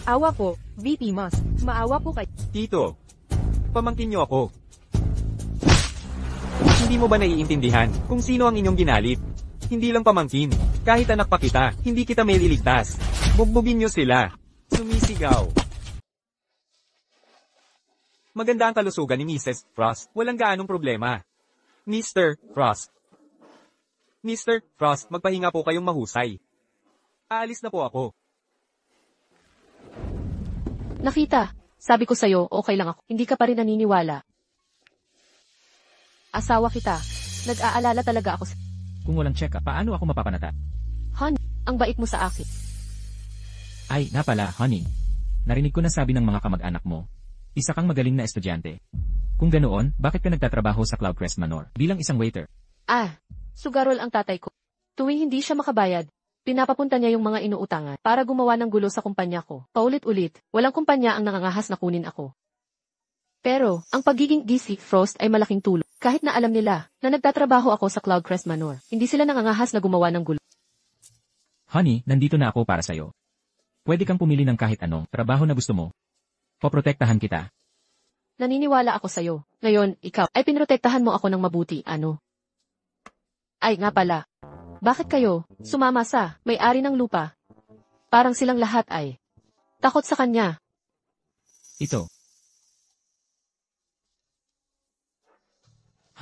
Awa po, VP Musk, maawa po kayo.
Tito, pamangkin nyo ako. Hindi mo ba naiintindihan kung sino ang inyong ginalit? Hindi lang pamangkin. Kahit anak pa kita, hindi kita may liligtas. Bugbugin nyo sila. Sumisigaw. Maganda ang kalusugan ni Mrs. Frost. Walang gaanong problema. Mr. Frost. Mr. Frost, magpahinga po kayong mahusay. Aalis na po ako.
Nakita. Sabi ko sa'yo, okay lang ako. Hindi ka pa rin naniniwala. Asawa kita. Nag-aalala talaga ako
Kung walang check-up, paano ako mapapanata?
Honey, ang bait mo sa akin.
Ay, nga pala, honey. Narinig ko na sabi ng mga kamag-anak mo. Isa kang magaling na estudyante. Kung ganoon, bakit ka nagtatrabaho sa Cloudcrest Manor bilang isang waiter?
Sugarol ang tatay ko. Tuwing hindi siya makabayad, pinapapunta niya yung mga inuutangan para gumawa ng gulo sa kumpanya ko. Paulit-ulit, walang kumpanya ang nangangahas na kunin ako. Pero, ang pagiging DC Frost ay malaking tulong. Kahit na alam nila na nagtatrabaho ako sa Cloudcrest Manor, hindi sila nangangahas na gumawa ng gulo.
Honey, nandito na ako para sa'yo. Pwede kang pumili ng kahit anong trabaho na gusto mo. Poprotektahan kita.
Naniniwala ako sa'yo. Ngayon, ikaw ay pinrotektahan mo ako ng mabuti, ano? Ay, nga pala. Bakit kayo sumama sa may-ari ng lupa? Parang silang lahat ay takot sa kanya.
Ito.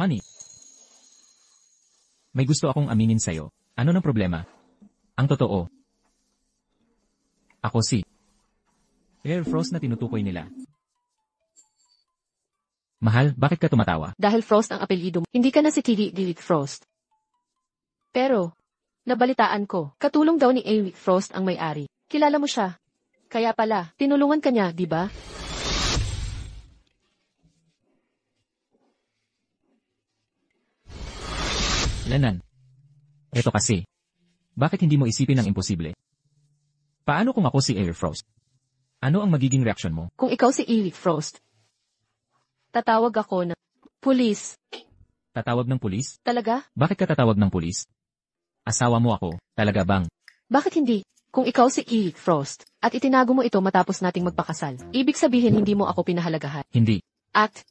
Honey. May gusto akong aminin sa'yo. Ano ng problema? Ang totoo. Ako si Air Frost na tinutukoy nila. Mahal, bakit ka tumatawa?
Dahil Frost ang apelyido mo, hindi ka na si Eric Frost. Pero, nabalitaan ko, katulong daw ni Eric Frost ang may-ari. Kilala mo siya. Kaya pala, tinulungan ka niya, di ba?
Lanan. Eto kasi. Bakit hindi mo isipin ang imposible? Paano kung ako si Air Frost? Ano ang magiging reaksyon mo?
Kung ikaw si Eric Frost, tatawag ako ng pulis.
Tatawag ng pulis?
Talaga?
Bakit ka tatawag ng pulis? Asawa mo ako, talaga bang?
Bakit hindi? Kung ikaw si Eric Frost, at itinago mo ito matapos nating magpakasal, ibig sabihin hindi mo ako pinahalagahan.
Hindi.
At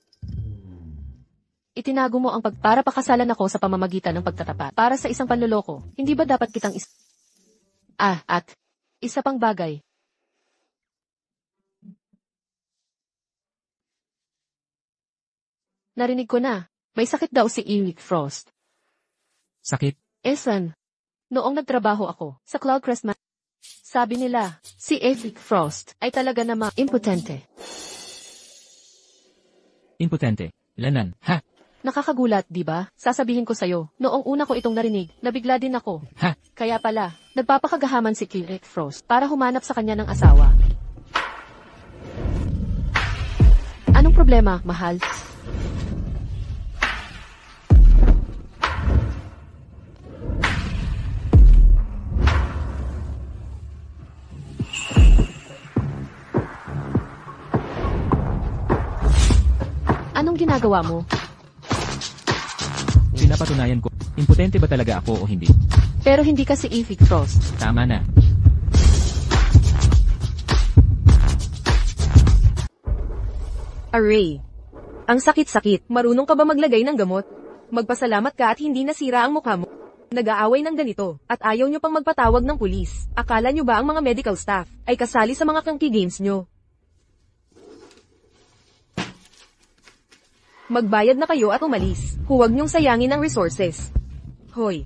itinago mo ang para pakasalan ako sa pamamagitan ng pagtatapat. Para sa isang panloloko, hindi ba dapat kitang at isa pang bagay. Narinig ko na, may sakit daw si Eric Frost.
Sakit?
Esan, noong nagtrabaho ako sa Cloudcrest Manor, sabi nila, si Eric Frost ay talaga namang impotente.
Impotente. Lanan. Ha?
Nakakagulat, di ba? Sasabihin ko sa'yo, noong una ko itong narinig, nabigla din ako.
Ha?
Kaya pala, nagpapakagahaman si Eric Frost para humanap sa kanya ng asawa. Anong problema, mahal? Anong ginagawa mo?
Pinapatunayan ko, impotente ba talaga ako o hindi?
Pero hindi ka si Eric Frost.
Tama na.
Array. Ang sakit-sakit. Marunong ka ba maglagay ng gamot? Magpasalamat ka at hindi nasira ang mukha mo. Nag-aaway ng ganito, at ayaw nyo pang magpatawag ng pulis. Akala nyo ba ang mga medical staff ay kasali sa mga kanky games nyo? Magbayad na kayo at umalis. Huwag niyong sayangin ang resources. Hoy.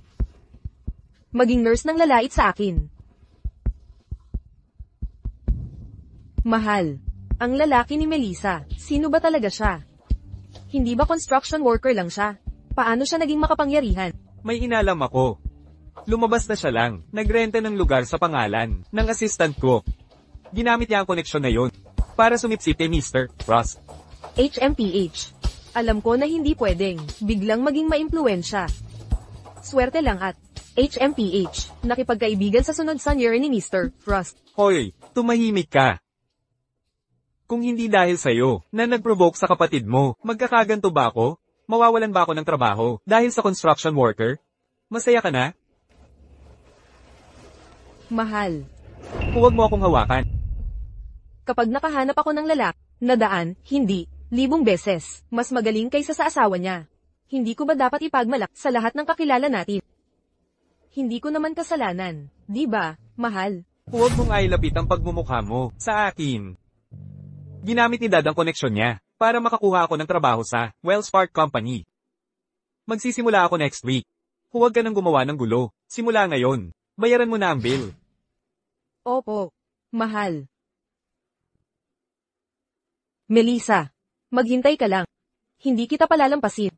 Maging nurse ng lalait sa akin. Mahal. Ang lalaki ni Melissa, sino ba talaga siya? Hindi ba construction worker lang siya? Paano siya naging makapangyarihan?
May inalam ako. Lumabas na siya lang. Nagrenta ng lugar sa pangalan ng assistant ko. Ginamit niya ang koneksyon na yon para sumipsip kay Mr. Frost.
HMPH. Alam ko na hindi pwedeng biglang maging maimpluwensya. Swerte lang at HMPH, nakipagkaibigan sa sunod sa year ni Mr. Frost.
Hoy, tumahimik ka. Kung hindi dahil sa'yo na nag-provoke sa kapatid mo, magkakaganto ba ako? Mawawalan ba ako ng trabaho dahil sa construction worker? Masaya ka na?
Mahal.
Huwag mo akong hawakan.
Kapag nakahanap ako ng lalaki, nadaan, hindi, 1,000 beses, mas magaling kaysa sa asawa niya. Hindi ko ba dapat ipagmalak sa lahat ng kakilala natin? Hindi ko naman kasalanan, di ba, mahal?
Huwag mong ailapit ang pagmumukha mo sa akin. Ginamit ni Dad ang koneksyon niya para makakuha ako ng trabaho sa Wellspark Company. Magsisimula ako next week. Huwag ka nang gumawa ng gulo. Simula ngayon, bayaran mo na ang bill.
Opo, mahal. Melissa, maghintay ka lang. Hindi kita palalampasin.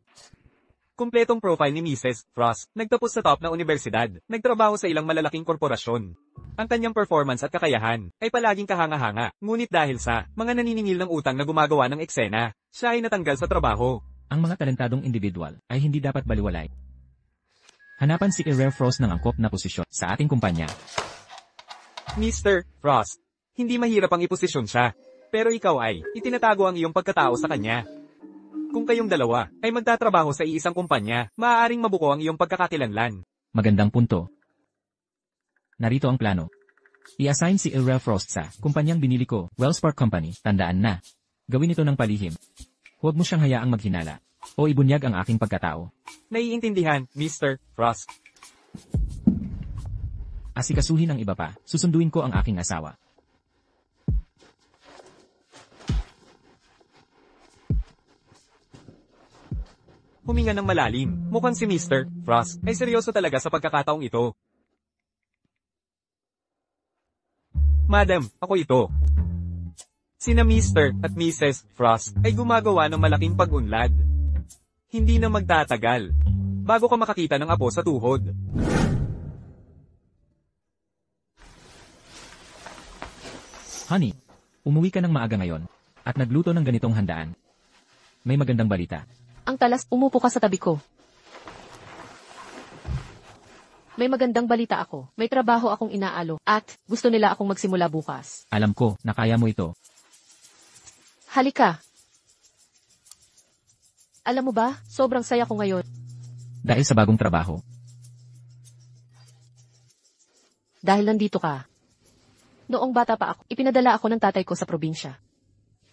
Kumpletong profile ni Mrs. Frost. Nagtapos sa top na universidad. Nagtrabaho sa ilang malalaking korporasyon. Ang kanyang performance at kakayahan ay palaging kahanga-hanga. Ngunit dahil sa mga naniningil ng utang na gumagawa ng eksena, siya ay natanggal sa trabaho.
Ang mga talentadong individual ay hindi dapat baliwalay. Hanapan si Rare Frost ng angkop na posisyon sa ating kumpanya.
Mr. Frost, hindi mahirap ang iposisyon siya. Pero ikaw ay itinatago ang iyong pagkatao sa kanya. Kung kayong dalawa ay magtatrabaho sa iisang kumpanya, maaaring mabuko ang iyong pagkakakilanlan.
Magandang punto. Narito ang plano. I-assign si Rare Frost sa kumpanyang binili ko, Wellspark Company. Tandaan na. Gawin ito ng palihim. Huwag mo siyang hayaang maghinala o ibunyag ang aking pagkatao.
Naiintindihan, Mr. Frost.
Asikasuhin ang iba pa, susunduin ko ang aking asawa.
Huminga ng malalim. Mukhang si Mr. Frost ay seryoso talaga sa pagkakataong ito. Madam, ako ito. Sina Mr. at Mrs. Frost ay gumagawa ng malaking pag-unlad. Hindi na magtatagal bago ka makakita ng apo sa tuhod.
Honey, umuwi ka ng maaga ngayon at nagluto ng ganitong handaan. May magandang balita.
Ang talas, umupo ka sa tabi ko. May magandang balita ako. May trabaho akong inaalo at gusto nila akong magsimula bukas.
Alam ko na kaya mo ito.
Halika. Alam mo ba, sobrang saya ko ngayon.
Dahil sa bagong trabaho.
Dahil nandito ka. Noong bata pa ako, ipinadala ako ng tatay ko sa probinsya.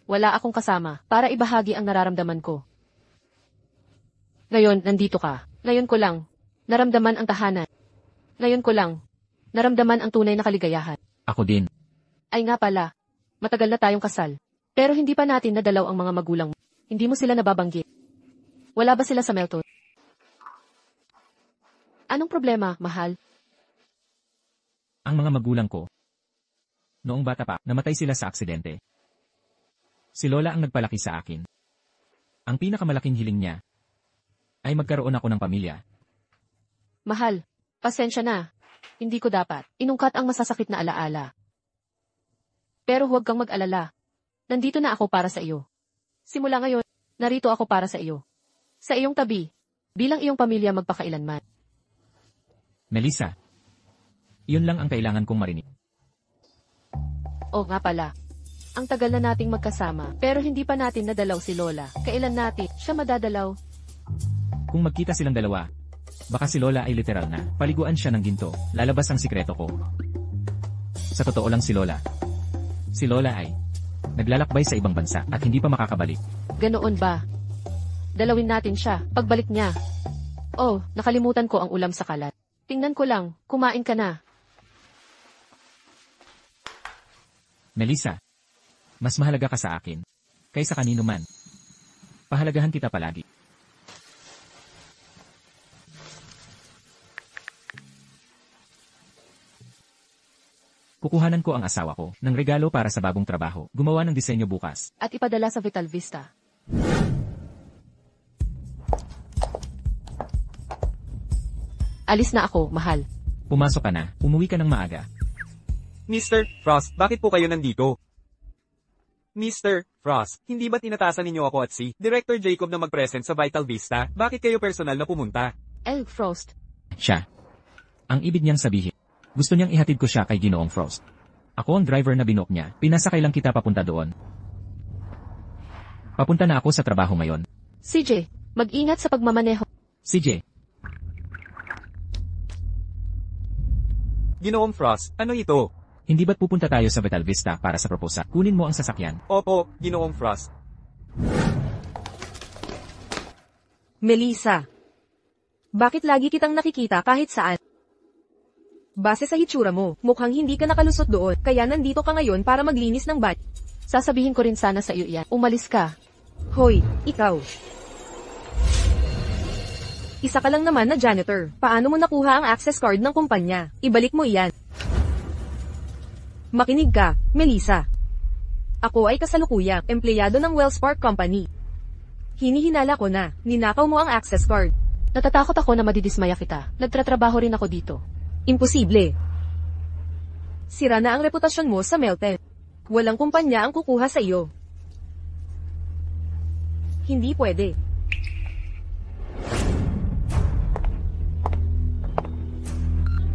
Wala akong kasama para ibahagi ang nararamdaman ko. Ngayon, nandito ka. Ngayon ko lang, naramdaman ang tahanan. Ngayon ko lang, naramdaman ang tunay na kaligayahan.
Ako din.
Ay nga pala, matagal na tayong kasal. Pero hindi pa natin nadalaw ang mga magulang mo. Hindi mo sila nababanggit. Wala ba sila sa Melton? Anong problema, mahal?
Ang mga magulang ko. Noong bata pa, namatay sila sa aksidente. Si Lola ang nagpalaki sa akin. Ang pinakamalaking hiling niya ay magkaroon ako ng pamilya.
Mahal, pasensya na. Hindi ko dapat inungkat ang masasakit na alaala. Pero huwag kang mag-alala. Nandito na ako para sa iyo. Simula ngayon, narito ako para sa iyo. Sa iyong tabi, bilang iyong pamilya magpakailanman.
Melissa, iyon lang ang kailangan kong marinig.
O nga pala, ang tagal na nating magkasama, pero hindi pa natin nadalaw si Lola. Kailan natin siya madadalaw?
Kung magkita silang dalawa, baka si Lola ay literal na paliguan siya ng ginto, lalabas ang sikreto ko. Sa totoo lang si Lola. Si Lola ay naglalakbay sa ibang bansa at hindi pa makakabalik.
Ganoon ba? Dalawin natin siya, pagbalik niya. Oh, nakalimutan ko ang ulam sa kalat. Tingnan ko lang, kumain ka na.
Melissa, mas mahalaga ka sa akin kaysa kanino man. Pahalagahan kita palagi. Kukuhanan ko ang asawa ko ng regalo para sa bagong trabaho. Gumawa ng disenyo bukas.
At ipadala sa Vital Vista. Alis na ako, mahal.
Pumasok ka na, umuwi ka ng maaga.
Mr. Frost, bakit po kayo nandito? Mr. Frost, hindi ba't inatasan ninyo ako at si Director Jacob na mag-present sa Vital Vista? Bakit kayo personal na pumunta?
Frost.
Siya. Ang ibig niyang sabihin, gusto niyang ihatid ko siya kay Ginoong Frost. Ako ang driver na binok niya, pinasakay lang kita papunta doon. Papunta na ako sa trabaho ngayon.
CJ, mag-ingat sa pagmamaneho.
CJ,
Ginoong Frost, ano ito?
hindi ba't pupunta tayo sa Vital Vista para sa proposal? Kunin mo ang sasakyan.
Opo, Ginoong Frost.
Melissa, bakit lagi kitang nakikita kahit saan? Base sa hitsura mo, mukhang hindi ka nakalusot doon, kaya nandito ka ngayon para maglinis ng bat.
Sasabihin ko rin sana sa iyo yan. Umalis ka.
Hoy, ikaw. Isa ka lang naman na janitor. Paano mo nakuha ang access card ng kumpanya? Ibalik mo iyan. Makinig ka, Melissa. Ako ay kasalukuyang empleyado ng Wellspark Company. Hinihinala ko na, ninakaw mo ang access card.
Natatakot ako na madidismaya kita. Nagtratrabaho rin ako dito.
Imposible. Sira na ang reputasyon mo sa Melton. Walang kumpanya ang kukuha sa iyo. Hindi pwede.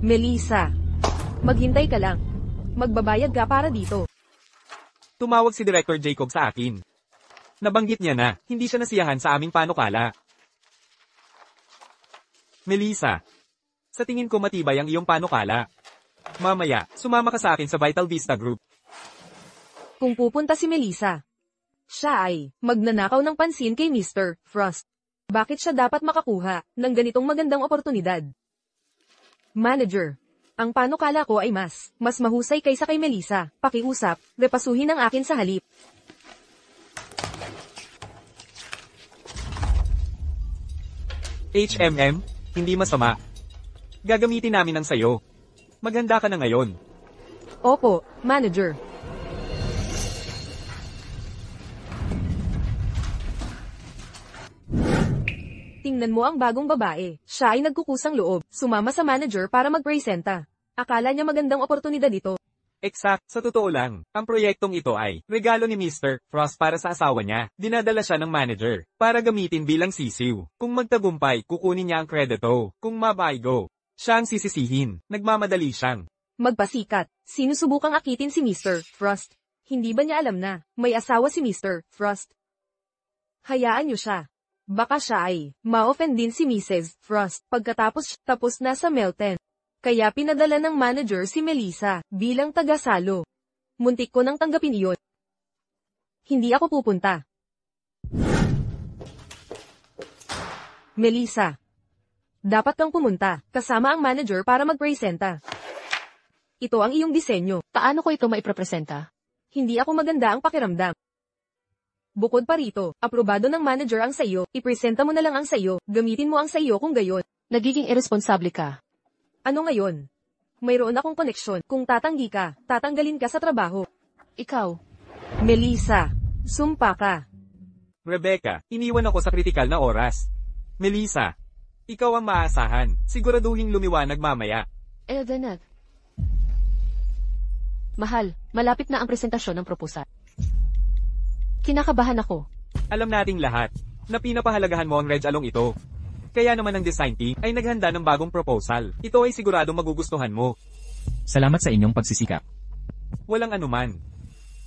Melissa, maghintay ka lang. Magbabayad ka para dito.
Tumawag si Director Jacob sa akin. Nabanggit niya na, hindi siya nasiyahan sa aming panukala. Melissa, sa tingin ko matibay ang iyong panukala. Mamaya, sumama ka sa akin sa Vital Vista Group.
Kung pupunta si Melissa, siya ay magnanakaw ng pansin kay Mr. Frost. Bakit siya dapat makakuha ng ganitong magandang oportunidad? Manager, ang panukala ko ay mas mahusay kaysa kay Melissa. Pakiusap, repasuhin ang akin sa halip.
HMM, hindi masama. Gagamitin namin ang sayo. Maghanda ka na ngayon.
Opo, manager. Tingnan mo ang bagong babae. Siya ay nagkukusang loob. Sumama sa manager para magpresenta. Akala niya magandang oportunidad ito.
Exact, sa totoo lang, ang proyektong ito ay regalo ni Mr. Frost para sa asawa niya. Dinadala siya ng manager para gamitin bilang sisiw. Kung magtagumpay, kukunin niya ang kredito. Kung mabaygo, siya ang sisisihin. Nagmamadali siyang
Magpasikat. Sinusubukang akitin si Mr. Frost. Hindi ba niya alam na may asawa si Mr. Frost? Hayaan niyo siya. Baka siya ay ma-offend din si Mrs. Frost pagkatapos tapos na sa Melton. Kaya pinadala ng manager si Melissa bilang tagasalo. Muntik ko nang tanggapin iyon. Hindi ako pupunta. Melissa, dapat kang pumunta kasama ang manager para magpresenta. Ito ang iyong disenyo.
Paano ko ito maiprepresenta?
Hindi ako maganda ang pakiramdam. Bukod pa rito, aprobado ng manager ang sayo, ipresenta mo na lang ang sayo, gamitin mo ang sayo kung gayon.
Nagiging irresponsable ka.
Ano ngayon? Mayroon akong koneksyon. Kung tatanggi ka, tatanggalin ka sa trabaho.
Ikaw.
Melissa, sumpa ka.
Rebecca, iniwan ako sa kritikal na oras. Melissa, ikaw ang maasahan. Siguraduhin lumiwanag mamaya.
Eldenat. Mahal, malapit na ang presentasyon ng proposal. Kinakabahan ako.
Alam nating lahat na pinapahalagahan mo ang Reg Along ito. Kaya naman ang design team ay naghanda ng bagong proposal. Ito ay siguradong magugustuhan mo.
Salamat sa inyong pagsisikap.
Walang anuman.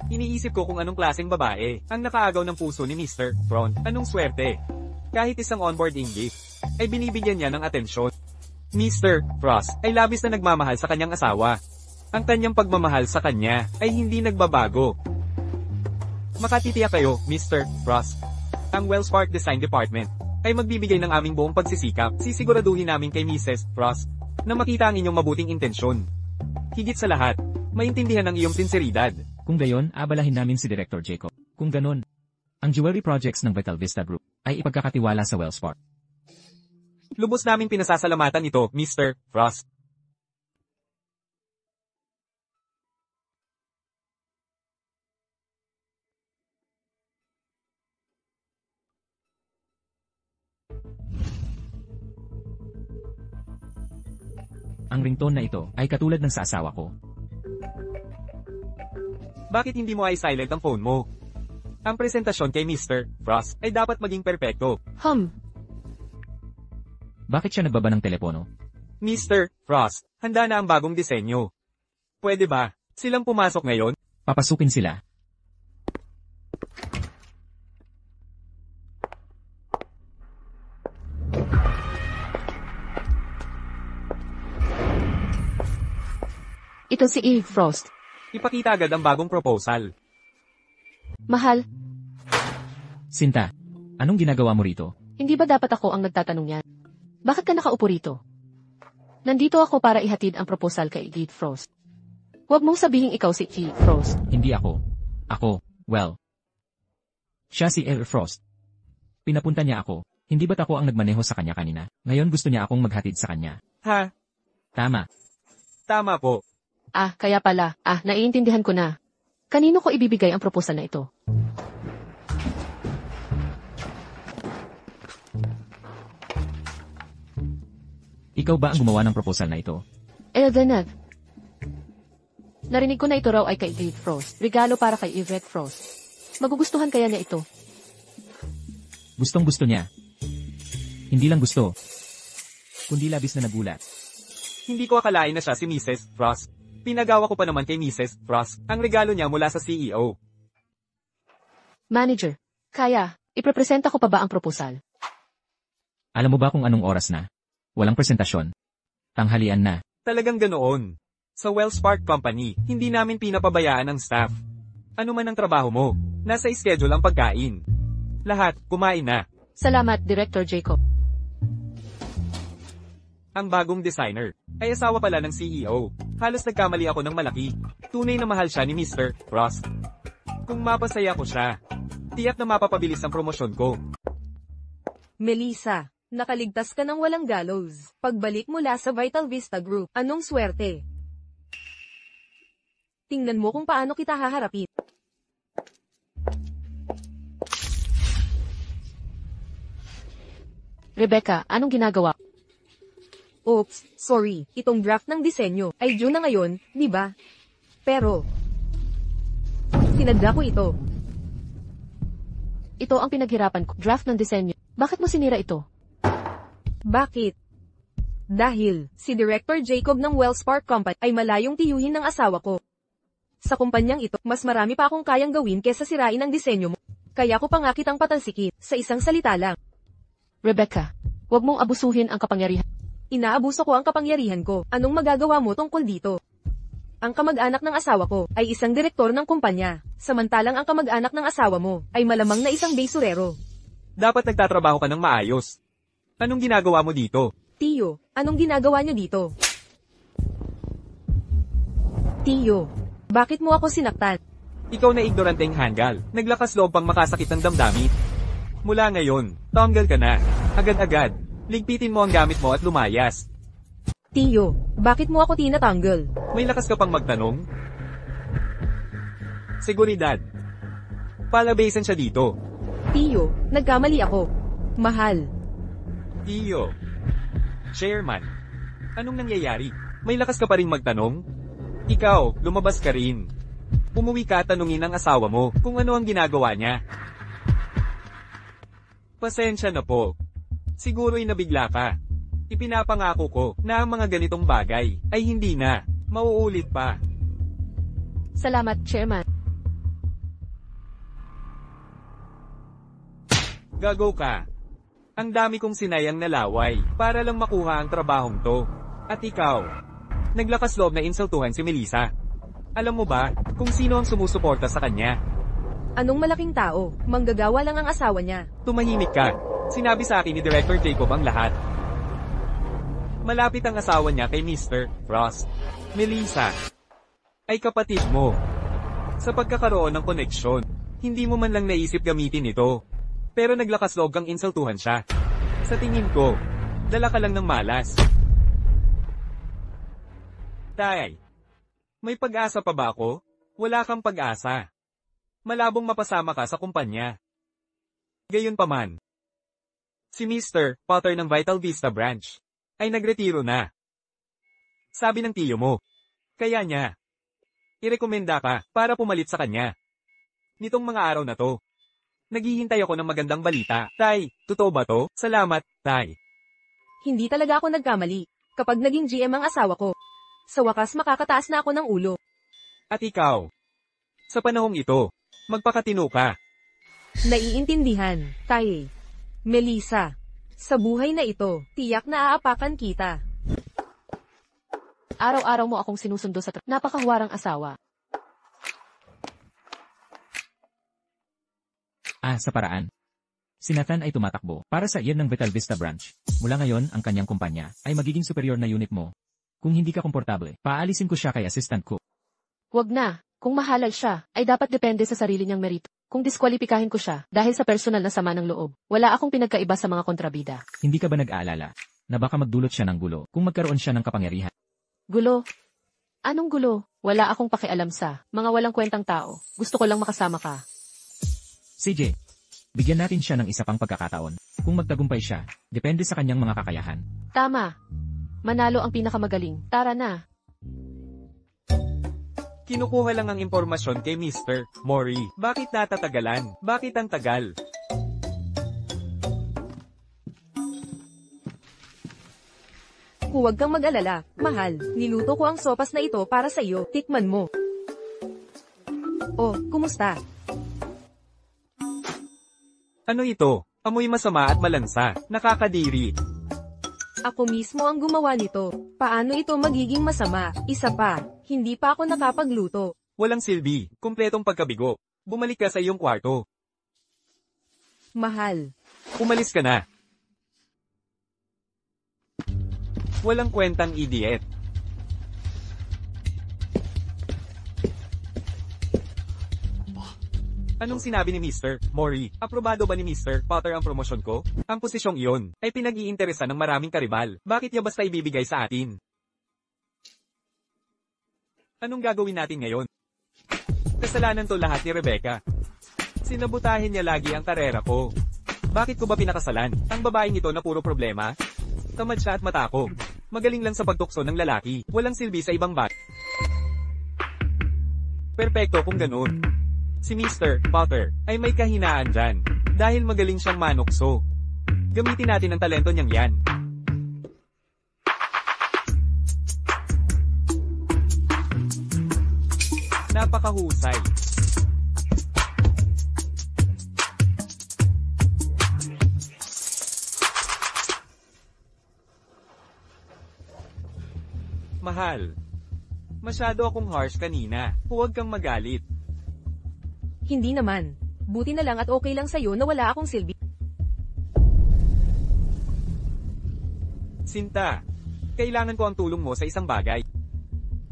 Iniisip ko kung anong klaseng babae ang nakaagaw ng puso ni Mr. Front. Anong swerte. Kahit isang onboarding gift ay binibigyan niya ng atensyon. Mr. Frost ay labis na nagmamahal sa kanyang asawa. Ang kanyang pagmamahal sa kanya ay hindi nagbabago. Makatitiyak kayo, Mr. Frost. Ang Wellspark Design Department ay magbibigay ng aming buong pagsisikap. Sisiguraduhin namin kay Mrs. Frost na makita ang inyong mabuting intensyon. Higit sa lahat, maintindihan ang iyong sinseridad.
Kung gayon, abalahin namin si Director Jacob. Kung ganon, ang jewelry projects ng Vital Vista Group ay ipagkakatiwala sa Wellspark.
Lubos namin pinasasalamatan ito, Mr. Frost.
Ang ringtone na ito ay katulad ng sa asawa ko.
Bakit hindi mo ay silent ang phone mo? Ang presentasyon kay Mr. Frost ay dapat maging perpekto.
Bakit siya nagbaba ng telepono?
Mr. Frost, handa na ang bagong disenyo. Pwede ba silang pumasok ngayon?
Papasukin sila.
Ito si E. Frost.
Ipakita agad ang bagong proposal.
Mahal,
Sinta, anong ginagawa mo rito?
hindi ba dapat ako ang nagtatanong yan? Bakit ka nakaupo rito? Nandito ako para ihatid ang proposal kay E. Frost. Huwag mong sabihin ikaw si E. Frost.
Hindi ako. Well. Siya si E. Frost. Pinapunta niya ako. Hindi ba't ako ang nagmaneho sa kanya kanina? Ngayon gusto niya akong maghatid sa kanya.
Ha?
Tama.
Tama po.
Kaya pala. Naiintindihan ko na. Kanino ko ibibigay ang proposal na ito?
Ikaw ba ang gumawa ng proposal na ito?
Eldeneth. Narinig ko na ito raw ay kay Dave Frost. Regalo para kay Yvette Frost. Magugustuhan kaya niya ito?
Gustong-gusto niya. Hindi lang gusto, kundi labis na nagulat.
Hindi ko akalain na siya si Mrs. Frost. Pinagawa ko pa naman kay Mrs. Frost ang regalo niya mula sa CEO.
Manager, kaya, iprepresenta ko pa ba ang proposal?
Alam mo ba kung anong oras na? Walang presentasyon. Tanghalian na.
Talagang ganoon. Sa Wells Park Company, hindi namin pinapabayaan ang staff. Ano man ang trabaho mo, nasa schedule ang pagkain. Lahat, kumain na.
Salamat, Director Jacob.
Ang bagong designer ay asawa pala ng CEO. Halos nagkamali ako ng malaki. Tunay na mahal siya ni Mr. Frost. Kung mapasaya ko siya, tiyak na mapapabilis ang promosyon ko.
Melissa, nakaligtas ka ng walang gallows. Pagbalik mula sa Vital Vista Group, anong swerte? Tingnan mo kung paano kita haharapin.
Rebecca, anong ginagawa?
Oops, sorry. Itong draft ng disenyo ay due na ngayon, di ba? Pero, sinadya ko ito.
Ito ang pinaghirapan ko. Draft ng disenyo. Bakit mo sinira ito?
Bakit? Dahil, si Director Jacob ng Wells Park Company ay malayong tiyuhin ng asawa ko. Sa kumpanyang ito, mas marami pa akong kayang gawin kesa sirain ang disenyo mo. Kaya ko pa nga kitang patalsikin, sa isang salita lang.
Rebecca, huwag mong abusuhin ang kapangyarihan.
Inaabuso ko ang kapangyarihan ko. Anong magagawa mo tungkol dito? Ang kamag-anak ng asawa ko ay isang direktor ng kumpanya, samantalang ang kamag-anak ng asawa mo ay malamang na isang basurero.
Dapat nagtatrabaho ka ng maayos. Anong ginagawa mo dito?
Tiyo, anong ginagawa niyo dito? Tiyo, bakit mo ako sinaktan?
Ikaw na ignoranteng hanggal. Naglakas loob pang makasakit ng damdamin. Mula ngayon, tanggal ka na. Agad-agad. Ligpitin mo ang gamit mo at lumayas.
Tiyo, bakit mo ako tinatanggal?
May lakas ka pang magtanong? Seguridad. Palabasin siya dito.
Tiyo, nagkamali ako. Mahal.
Tiyo. Chairman. Anong nangyayari? May lakas ka pa rin magtanong? Ikaw, lumabas ka rin. Umuwi ka at tanungin ang asawa mo kung ano ang ginagawa niya. Pasensya na po. Siguro'y nabigla ka. Ipinapangako ko na ang mga ganitong bagay ay hindi na mauulit pa.
Salamat, Chairman.
Gago ka. Ang dami kong sinayang na laway para lang makuha ang trabahong to. At ikaw, naglakas loob na insultuhan si Melissa. Alam mo ba kung sino ang sumusuporta sa kanya?
Anong malaking tao? Manggagawa lang ang asawa niya.
Tumahimik ka. Sinabi sa akin ni Director Jacob ang lahat. Malapit ang asawa niya kay Mr. Frost. Melissa ay kapatid mo. Sa pagkakaroon ng koneksyon, hindi mo man lang naisip gamitin ito. Pero naglakas loob kang insultuhan siya. Sa tingin ko, dala ka lang ng malas. Tay, may pag-asa pa ba ako? Wala kang pag-asa. Malabong mapasama ka sa kumpanya. Gayunpaman, si Mr. Potter ng Vital Vista Branch ay nagretiro na. Sabi ng tiyo mo. Kaya niya. Irekomenda ka para pumalit sa kanya. Nitong mga araw na to, naghihintay ako ng magandang balita. Tay, totoo ba to? Salamat, Tay.
Hindi talaga ako nagkamali. Kapag naging GM ang asawa ko, sa wakas makakataas na ako ng ulo.
At ikaw, sa panahong ito, magpakatino ka.
Naiintindihan, Tay. Melissa, sa buhay na ito, tiyak na aapakan kita.
Araw-araw mo akong sinusundo sa napakahuwarang asawa.
Sa paraan. Si Nathan ay tumatakbo para sa iyan ng Vital Vista Branch. Mula ngayon, ang kanyang kumpanya ay magiging superior na unit mo. Kung hindi ka komportable, paalisin ko siya kay assistant ko.
Huwag na. Kung mahalal siya, ay dapat depende sa sarili niyang merito. Kung diskwalipikahin ko siya dahil sa personal na sama ng loob, wala akong pinagkaiba sa mga kontrabida.
Hindi ka ba nag-aalala na baka magdulot siya ng gulo kung magkaroon siya ng kapangyarihan?
Gulo. Anong gulo? Wala akong pakialam sa mga walang kwentang tao. Gusto ko lang makasama ka.
CJ, bigyan natin siya ng isa pang pagkakataon. Kung magtagumpay siya, depende sa kanyang mga kakayahan.
Tama. Manalo ang pinakamagaling. Tara na.
Kinukuha lang ang impormasyon kay Mr. Mori. Bakit natatagalan? Bakit ang tagal?
Huwag kang mag-alala, mahal. Niluto ko ang sopas na ito para sa iyo. Tikman mo. Oh, kumusta?
Ano ito? Amoy masama at malansa. Nakakadiri.
Ako mismo ang gumawa nito. Paano ito magiging masama? Isa pa, hindi pa ako nakapagluto.
Walang silbi. Kumpletong pagkabigo. Bumalik ka sa iyong kwarto.
Mahal.
Umalis ka na. Walang kwentang idiot. Anong sinabi ni Mr. Mori? Aprobado ba ni Mr. Potter ang promosyon ko? Ang posisyong iyon ay pinag-iinteresan ng maraming karibal. Bakit niya basta ibibigay sa atin? Anong gagawin natin ngayon? Kasalanan to lahat ni Rebecca. Sinabutahin niya lagi ang karera ko. Bakit ko ba pinakasalan? Ang babaeng ito na puro problema? Tamad siya at matako. Magaling lang sa pagtukso ng lalaki. Walang silbi sa ibang bat. Perpekto kung ganun. Si Mr. Potter ay may kahinaan dyan. Dahil magaling siyang manukso. Gamitin natin ang talento niyang yan. Napakahusay. Mahal. Masyado akong harsh kanina. Huwag kang magalit.
Hindi naman. Buti na lang at okay lang sa'yo na wala akong silbi.
Sinta, kailangan ko ang tulong mo sa isang bagay.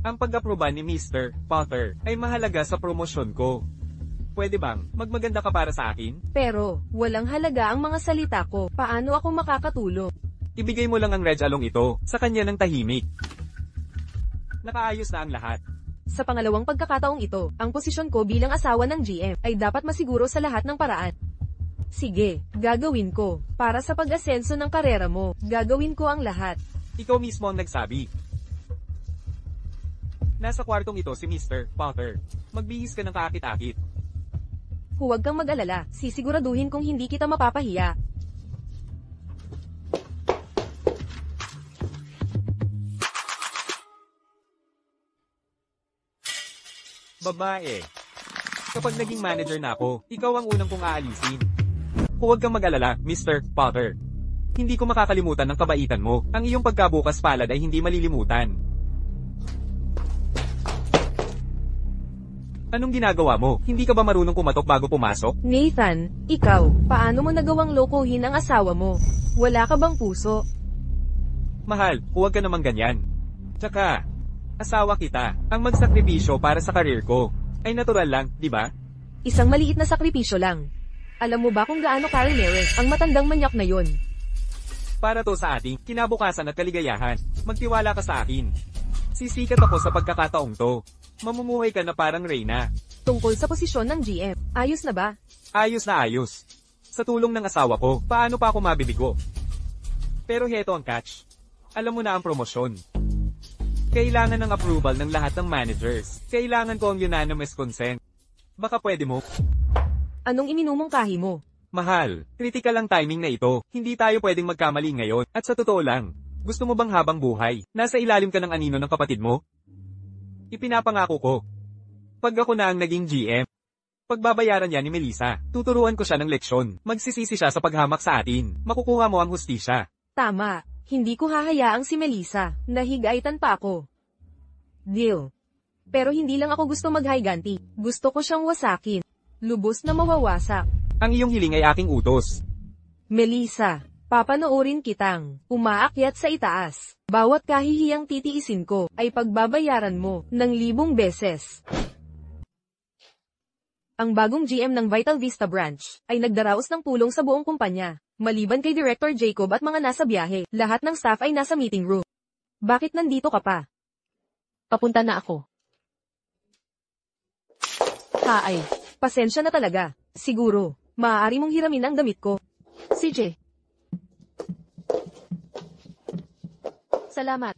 Ang pag-aproba ni Mr. Potter ay mahalaga sa promosyon ko. Pwede bang magmaganda ka para sa akin?
Pero, walang halaga ang mga salita ko. Paano ako makakatulong?
Ibigay mo lang ang Red Along ito sa kanya ng tahimik. Nakaayos na ang lahat.
Sa pangalawang pagkakataong ito, ang posisyon ko bilang asawa ng GM ay dapat masiguro sa lahat ng paraan. Sige, gagawin ko. Para sa pag-asenso ng karera mo, gagawin ko ang lahat.
Ikaw mismo ang nagsabi. Nasa kwartong ito si Mr. Potter. Magbihis ka ng kaakit-akit.
Huwag kang mag-alala, sisiguraduhin kong hindi kita mapapahiya.
Babae. Kapag naging manager na ako, ikaw ang unang kong aalisin. Huwag kang mag-alala, Mr. Potter. Hindi ko makakalimutan ang kabaitan mo. Ang iyong pagkabukas palad ay hindi malilimutan. Anong ginagawa mo? Hindi ka ba marunong kumatok bago pumasok?
Nathan, ikaw, paano mo nagawang lokohin ang asawa mo? Wala ka bang puso?
Mahal, huwag ka namang ganyan. Tsaka, asawa kita. Ang magsakripisyo para sa karir ko ay natural lang, di ba?
Isang maliit na sakripisyo lang. Alam mo ba kung gaano ka-Ramirez ang matandang manyak na yon?
Para to sa ating kinabukasan at kaligayahan. Magtiwala ka sa akin. Sisikat ako sa pagkakataong to. Mamumuhay ka na parang Reyna.
Tungkol sa posisyon ng GM, ayos na ba?
Ayos na ayos. Sa tulong ng asawa ko, paano pa ako mabibigo? Pero heto ang catch. Alam mo na ang promosyon. Kailangan ng approval ng lahat ng managers. Kailangan ko ang unanimous consent. Baka pwede mo.
Anong iminumong kahi mo?
Mahal, critical ang timing na ito. Hindi tayo pwedeng magkamali ngayon. At sa totoo lang, gusto mo bang habang buhay, nasa ilalim ka ng anino ng kapatid mo? Ipinapangako ko. Pag ako na ang naging GM, pagbabayaran niya ni Melissa, tuturuan ko siya ng leksyon. Magsisisi siya sa paghamak sa atin. Makukuha mo ang hustisya.
Tama, hindi ko hahayaang si Melissa. Nahigaitan pa ako. Deal. Pero hindi lang ako gusto maghiganti. Gusto ko siyang wasakin. Lubos na mawawasak.
Ang iyong hiling ay aking utos.
Melissa, papanoorin kitang umaakyat sa itaas. Bawat kahihiyang titiisin ko ay pagbabayaran mo ng 1,000 beses. Ang bagong GM ng Vital Vista Branch ay nagdaraos ng pulong sa buong kumpanya. Maliban kay Director Jacob at mga nasa biyahe, lahat ng staff ay nasa meeting room. Bakit nandito ka pa?
Papunta na ako. Hi.
Pasensya na talaga. Siguro, maaari mong hiramin ang damit ko.
CJ. Salamat.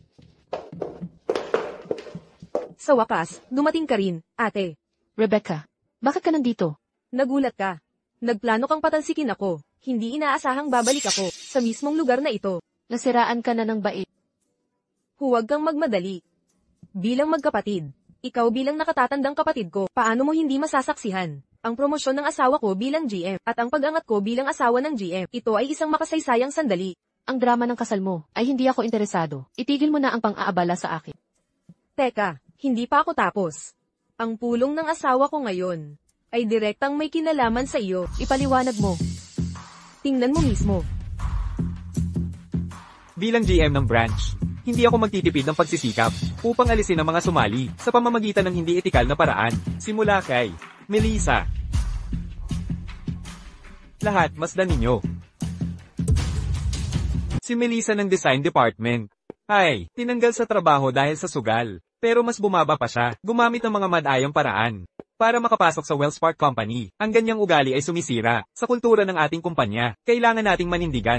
Sa wakas, dumating ka rin, ate.
Rebecca, bakit ka nandito?
Nagulat ka. Nagplano kang patalsikin ako. Hindi inaasahang babalik ako sa mismong lugar na ito.
Nasiraan ka na ng bait.
Huwag kang magmadali. Bilang magkapatid, ikaw bilang nakatatandang kapatid ko, paano mo hindi masasaksihan ang promosyon ng asawa ko bilang GM at ang pag-angat ko bilang asawa ng GM? Ito ay isang makasaysayang sandali.
Ang drama ng kasal mo ay hindi ako interesado. Itigil mo na ang pang-aabala sa akin.
Teka, hindi pa ako tapos. Ang pulong ng asawa ko ngayon ay direktang may kinalaman sa iyo.
Ipaliwanag mo.
Tingnan mo mismo.
Bilang GM ng branch, hindi ako magtitipid ng pagsisikap upang alisin ang mga sumali sa pamamagitan ng hindi etikal na paraan. Simula kay Melissa. Lahat masdan ninyo. Si Melissa ng Design Department ay tinanggal sa trabaho dahil sa sugal. Pero mas bumaba pa siya, gumamit ng mga madayang paraan para makapasok sa Wellspark Company. Ang ganyang ugali ay sumisira sa kultura ng ating kumpanya. Kailangan nating manindigan.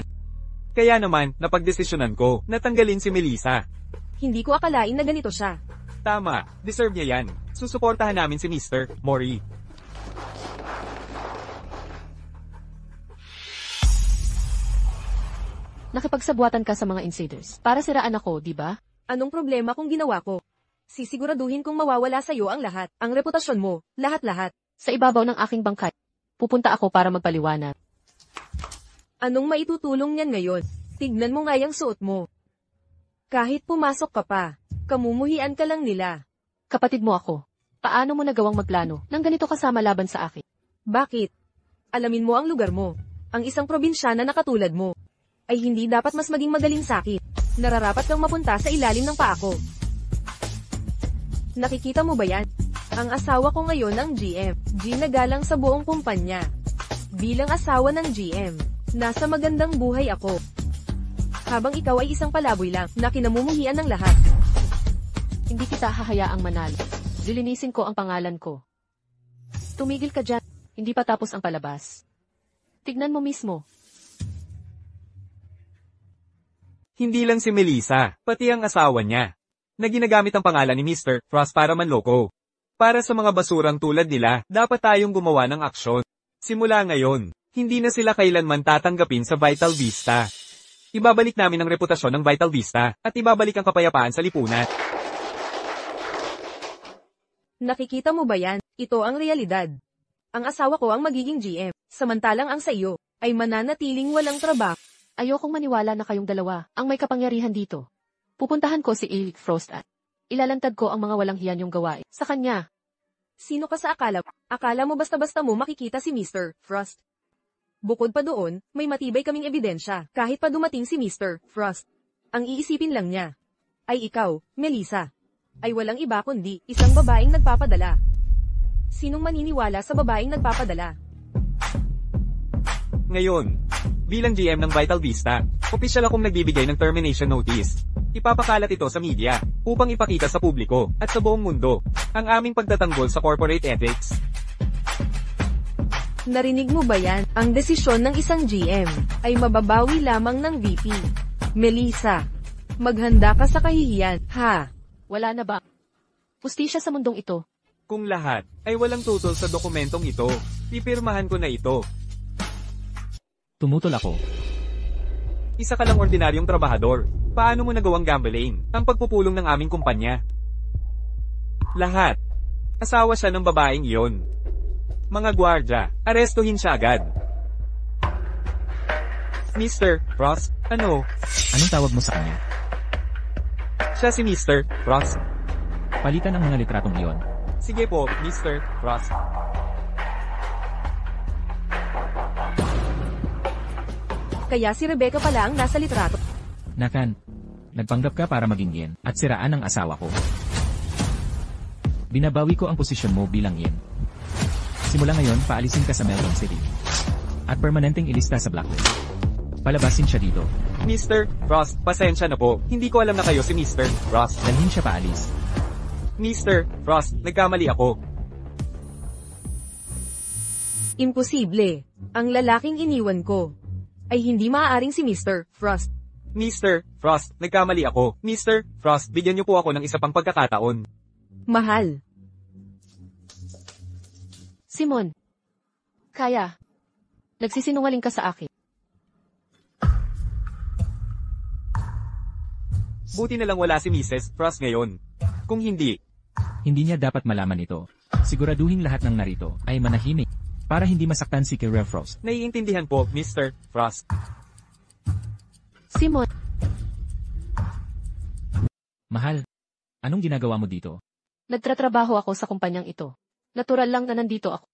Kaya naman, napagdesisyonan ko na tanggalin si Melissa.
Hindi ko akalain na ganito siya.
Tama, deserve niya yan. Susuportahan namin si Mr. Mori.
Nakipagsabuatan ka sa mga insiders. Para siraan ako, di ba?
Anong problema kung ginawa ko? Sisiguraduhin kong mawawala sa iyo ang lahat. Ang reputasyon mo, lahat-lahat.
Sa ibabaw ng aking bangkay. Pupunta ako para magpaliwanag.
Anong maitutulong niyan ngayon? Tignan mo nga yung suot mo. Kahit pumasok ka pa, kamumuhian ka lang nila.
Kapatid mo ako. Paano mo nagawang magplano nang ganito kasama laban sa akin?
Bakit? Alamin mo ang lugar mo. Ang isang probinsyana na katulad mo ay hindi dapat mas maging magaling sa akin. Nararapat kang mapunta sa ilalim ng paa ko. Nakikita mo ba yan? Ang asawa ko ngayon ang GM. Ginagalang sa buong kumpanya. Bilang asawa ng GM, nasa magandang buhay ako. Habang ikaw ay isang palaboy lang na kinamumuhian ng lahat.
Hindi kita hahayaang manalo. Lilinisin ko ang pangalan ko. Tumigil ka dyan. Hindi pa tapos ang palabas. Tignan mo mismo.
Hindi lang si Melissa, pati ang asawa niya, na ginagamit ang pangalan ni Mr. Frost para manloko. Para sa mga basurang tulad nila, dapat tayong gumawa ng aksyon. Simula ngayon, hindi na sila kailanman tatanggapin sa Vital Vista. Ibabalik namin ang reputasyon ng Vital Vista, at ibabalik ang kapayapaan sa lipunan.
Nakikita mo ba yan? Ito ang realidad. Ang asawa ko ang magiging GM, samantalang ang sa iyo ay mananatiling walang trabaho.
Ayokong maniwala na kayong dalawa ang may kapangyarihan dito. Pupuntahan ko si Eric Frost at ilalantad ko ang mga walang hiyan yung gawain sa kanya.
Sino ka sa akala? Akala mo basta-basta mo makikita si Mr. Frost? Bukod pa doon, may matibay kaming ebidensya kahit pa dumating si Mr. Frost. Ang iisipin lang niya ay ikaw, Melissa, ay walang iba kundi isang babaeng nagpapadala. Sinong maniniwala sa babaeng nagpapadala?
Ngayon, bilang GM ng Vital Vista, opisyal akong nagbibigay ng termination notice. Ipapakalat ito sa media, upang ipakita sa publiko, at sa buong mundo, ang aming pagtatanggol sa corporate ethics.
Narinig mo ba yan? Ang desisyon ng isang GM ay mababawi lamang ng VP. Melissa, maghanda ka sa kahihiyan, ha?
Wala na ba? Pustisya sa mundong ito.
Kung lahat ay walang tutol sa dokumentong ito, pipirmahan ko na ito.
Tumutol ako.
Isa ka lang ordinaryong trabahador. Paano mo nagawang gambling ang pagpupulong ng aming kumpanya? Lahat. Asawa siya ng babaeng iyon. Mga gwardya, arestuhin siya agad. Mr. Frost, ano?
Anong tawag mo sa kanya?
Siya si Mr. Frost.
Palitan ang mga litratong iyon.
Sige po, Mr. Frost.
Kaya si Rebecca pala ang nasa litrato.
Nakan, nagpanggap ka para maging yen at siraan ang asawa ko. Binabawi ko ang posisyon mo bilang yen. Simula ngayon, paalisin ka sa Melbourne City. At permanenteng ilista sa blacklist. Palabasin siya dito.
Mr. Frost, pasensya na po. Hindi ko alam na kayo si Mr. Frost.
Dalhin siya paalis.
Mr. Frost, nagkamali ako.
Imposible. Ang lalaking iniwan ko ay hindi maaaring si Mr. Frost.
Mr. Frost, nagkamali ako. Mr. Frost, bigyan niyo po ako ng isa pang pagkakataon.
Mahal.
Simon. Kaya. Nagsisinungaling ka sa akin.
Buti na lang wala si Mrs. Frost ngayon. Kung hindi,
Hindi niya dapat malaman ito. Siguraduhin lahat ng narito ay manahimik para hindi masaktan si Kira Frost.
naiintindihan po, Mr. Frost.
Simon.
Mahal, anong ginagawa mo dito?
Nagtratrabaho ako sa kumpanyang ito. Natural lang na nandito ako.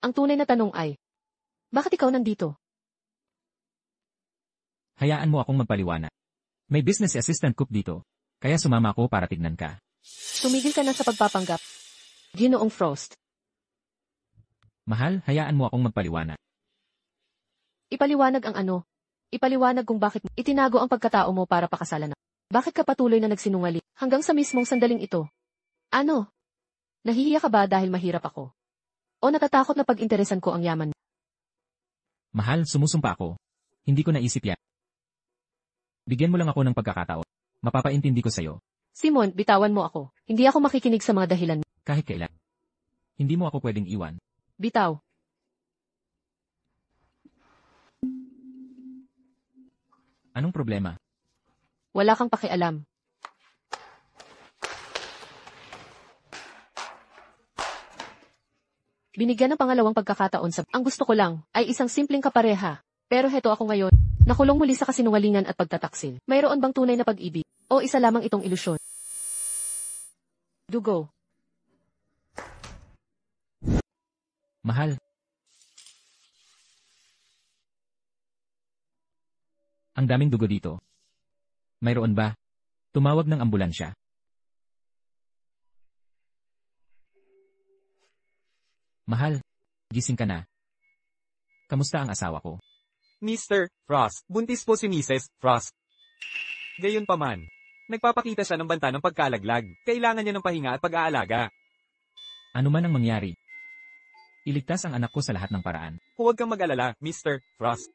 Ang tunay na tanong ay, bakit ikaw nandito?
Hayaan mo akong magpaliwanag. May business assistant cook dito, kaya sumama ako para tignan ka.
Tumigil ka na sa pagpapanggap. Ginoong Frost.
Mahal, hayaan mo akong magpaliwanag.
Ipaliwanag ang ano? Ipaliwanag kung bakit itinago ang pagkatao mo para pakasalan na. Bakit ka patuloy na nagsinungaling hanggang sa mismong sandaling ito? Ano? Nahihiya ka ba dahil mahirap ako? O natatakot na pag-interesan ko ang yaman?
Mahal, sumusumpa ako. Hindi ko naisip yan. Bigyan mo lang ako ng pagkakataon. Mapapaintindi ko sa'yo,
Simon, bitawan mo ako. Hindi ako makikinig sa mga dahilan mo.
kahit kailan. Hindi mo ako pwedeng iwan.
Bitaw.
Anong problema?
Wala kang pakialam. Binigyan ng pangalawang pagkakataon sa... Ang gusto ko lang ay isang simpleng kapareha. Pero heto ako ngayon. Nakulong muli sa kasinungalingan at pagtataksil. Mayroon bang tunay na pag-ibig? O isa lamang itong ilusyon? Dugo.
Mahal. Ang daming dugo dito. Mayroon ba? Tumawag ng ambulansya. Mahal, gising ka na. Kamusta ang asawa ko?
Mr. Frost, buntis po si Mrs. Frost. Gayunpaman, nagpapakita siya ng banta ng pagkalaglag. Kailangan niya ng pahinga at pag-aalaga.
Ano man ang mangyari, iligtas ang anak ko sa lahat ng paraan.
Huwag kang mag-alala, Mr. Frost.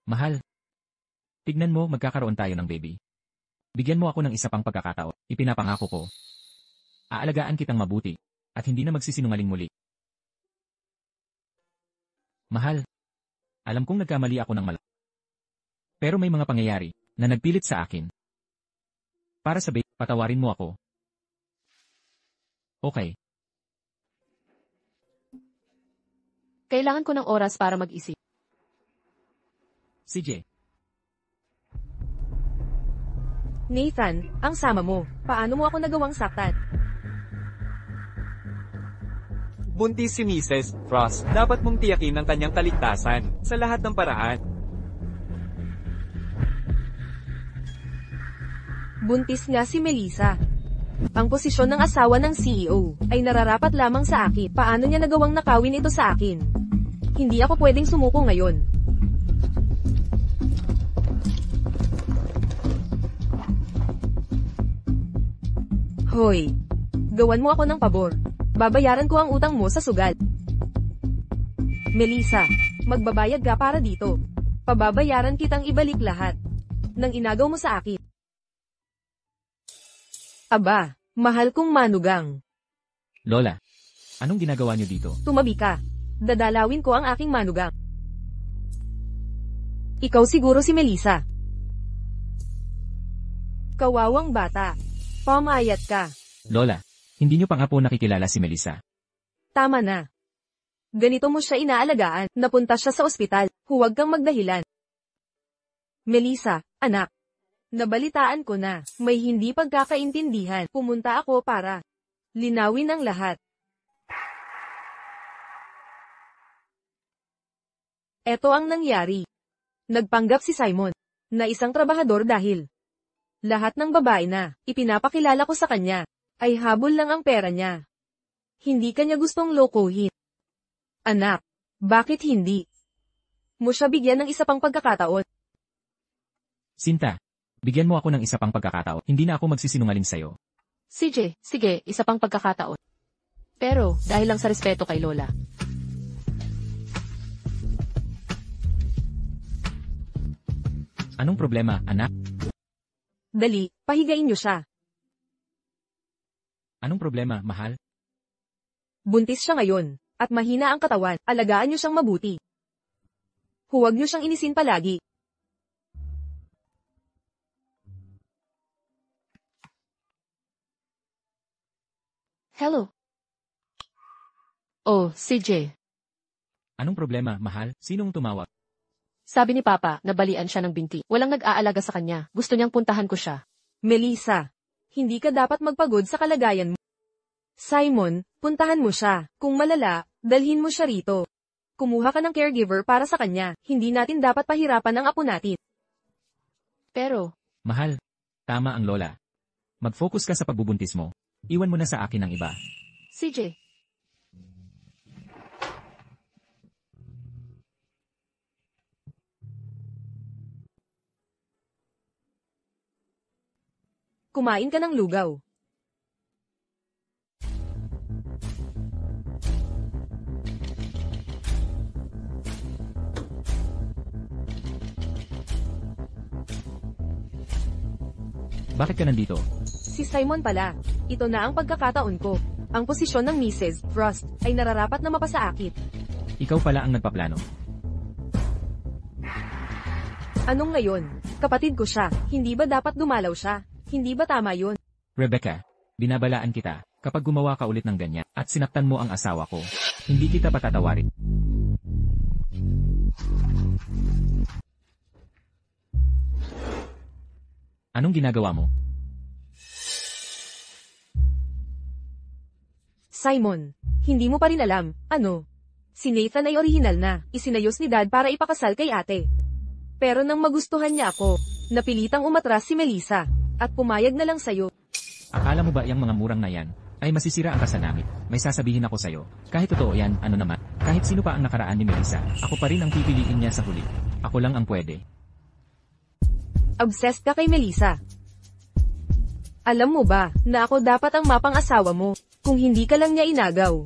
Mahal, tignan mo magkakaroon tayo ng baby. Bigyan mo ako ng isa pang pagkakataon. Ipinapangako ko. Aalagaan kitang mabuti, at hindi na magsisinungaling muli. Mahal, alam kong nagkamali ako ng malaki. Pero may mga pangyayari na nagpilit sa akin. Para sa baby, patawarin mo ako. Okay.
Kailangan ko ng oras para mag-isip.
CJ,
Nathan, ang sama mo. Paano mo ako nagawang saktan?
Buntis si Mrs. Frost. Dapat mong tiyakin ang kanyang kaligtasan sa lahat ng paraan.
Buntis nga si Melissa. Ang posisyon ng asawa ng CEO ay nararapat lamang sa akin. Paano niya nagawang nakawin ito sa akin? Hindi ako pwedeng sumuko ngayon. Hoy, gawan mo ako ng pabor. Babayaran ko ang utang mo sa sugal. Melissa, magbabayad ka para dito. Pababayaran kitang ibalik lahat ng inagaw mo sa akin. Aba, mahal kong manugang.
Lola, anong ginagawa niyo dito?
Tumabi ka. Dadalawin ko ang aking manugang. Ikaw siguro si Melissa. Kawawang bata. Pamayat ka.
Lola, hindi niyo pang apo nakikilala si Melissa.
Tama na. Ganito mo siya inaalagaan. Napunta siya sa ospital. Huwag kang magdahilan. Melissa, anak. Nabalitaan ko na. May hindi pagkakaintindihan. Pumunta ako para linawin ang lahat. Eto ang nangyari. Nagpanggap si Simon na isang trabahador dahil lahat ng babae na ipinapakilala ko sa kanya ay habol lang ang pera niya. Hindi kanya gustong lokohin. Anak, bakit hindi mo siya bigyan ng isa pang pagkakataon?
Sinta, Bigyan mo ako ng isa pang pagkakataon. Hindi na ako magsisinungaling sa'yo.
CJ, sige, isa pang pagkakataon. Pero, dahil lang sa respeto kay Lola.
Anong problema, anak?
Dali, pahigain niyo siya.
Anong problema, mahal?
Buntis siya ngayon, at mahina ang katawan. Alagaan niyo siyang mabuti. Huwag niyo siyang inisin palagi.
Hello? Oh, CJ.
Anong problema, mahal? Sinong tumawag?
Sabi ni Papa, nabalian siya ng binti. Walang nag-aalaga sa kanya. Gusto niyang puntahan ko siya.
Melissa, hindi ka dapat magpagod sa kalagayan mo. Simon, puntahan mo siya. Kung malala, dalhin mo siya rito. Kumuha ka ng caregiver para sa kanya. Hindi natin dapat pahirapan ang apo natin.
Pero,
Mahal, tama ang lola. Mag-focus ka sa pagbubuntis mo. Iwan mo na sa akin ang iba.
CJ,
Kumain ka ng lugaw.
Bakit ka nandito?
Si Simon pala. Ito na ang pagkakataon ko. Ang posisyon ng Mrs. Frost ay nararapat na mapasaakit.
Ikaw pala ang nagpaplano.
Anong ngayon? Kapatid ko siya. Hindi ba dapat dumalaw siya? Hindi ba tama yun?
Rebecca, binabalaan kita. Kapag gumawa ka ulit ng ganyan, at sinaktan mo ang asawa ko, hindi kita patatawarin. Anong ginagawa mo?
Simon, hindi mo pa rin alam, ano? Si Nathan ay orihinal na, isinayos ni Dad para ipakasal kay ate. Pero nang magustuhan niya ako, napilitang umatras si Melissa, at pumayag na lang sa'yo.
Akala mo ba yung mga murang na yan, ay masisira ang kasal namin? May sasabihin ako sa'yo. Kahit totoo yan, ano naman, kahit sino pa ang nakaraan ni Melissa, ako pa rin ang pipiliin niya sa huli. Ako lang ang pwede.
Obsessed ka kay Melissa. Alam mo ba, na ako dapat ang mapang-asawa mo, kung hindi ka lang niya inagaw.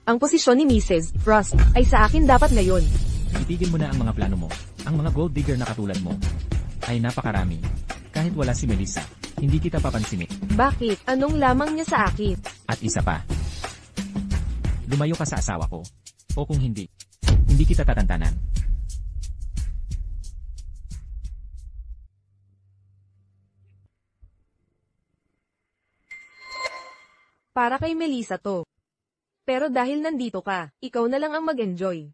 Ang posisyon ni Mrs. Frost ay sa akin dapat ngayon.
Itigil mo na ang mga plano mo. Ang mga gold digger na katulad mo ay napakarami. Kahit wala si Melissa, hindi kita papansinin.
Bakit? Anong lamang niya sa akin?
At isa pa, lumayo ka sa asawa ko. O kung hindi, hindi kita tatantanan.
Para kay Melissa to. Pero dahil nandito ka, ikaw na lang ang mag-enjoy.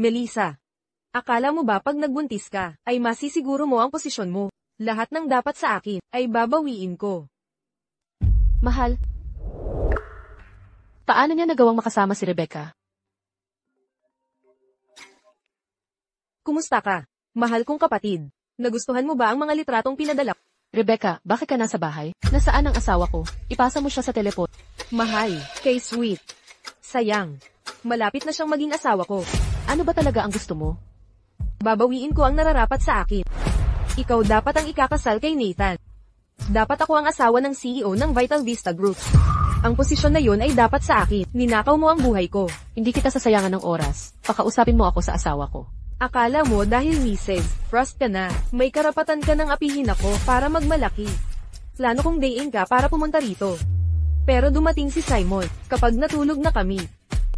Melissa, akala mo ba pag nagbuntis ka, ay masisiguro mo ang posisyon mo? Lahat ng dapat sa akin, ay babawiin ko.
mahal. Paano niya nagawang makasama si Rebecca?
Kumusta ka? Mahal kong kapatid. Nagustuhan mo ba ang mga litratong pinadala ko?
Rebecca, bakit ka nasa bahay? Nasaan ang asawa ko? Ipasa mo siya sa telepon.
Mahal, kay Sweet. Sayang. Malapit na siyang maging asawa ko.
Ano ba talaga ang gusto mo?
Babawiin ko ang nararapat sa akin. Ikaw dapat ang ikakasal kay Nathan. Dapat ako ang asawa ng CEO ng Vital Vista Group. Ang posisyon na yun ay dapat sa akin. Ninakaw mo ang buhay ko.
Hindi kita sasayangan ng oras. Pakausapin mo ako sa asawa ko.
Akala mo dahil Mrs. Frost ka na, may karapatan ka ng apihin ako para magmalaki. Plano kong dayin ka para pumunta rito. Pero dumating si Simon, kapag natulog na kami.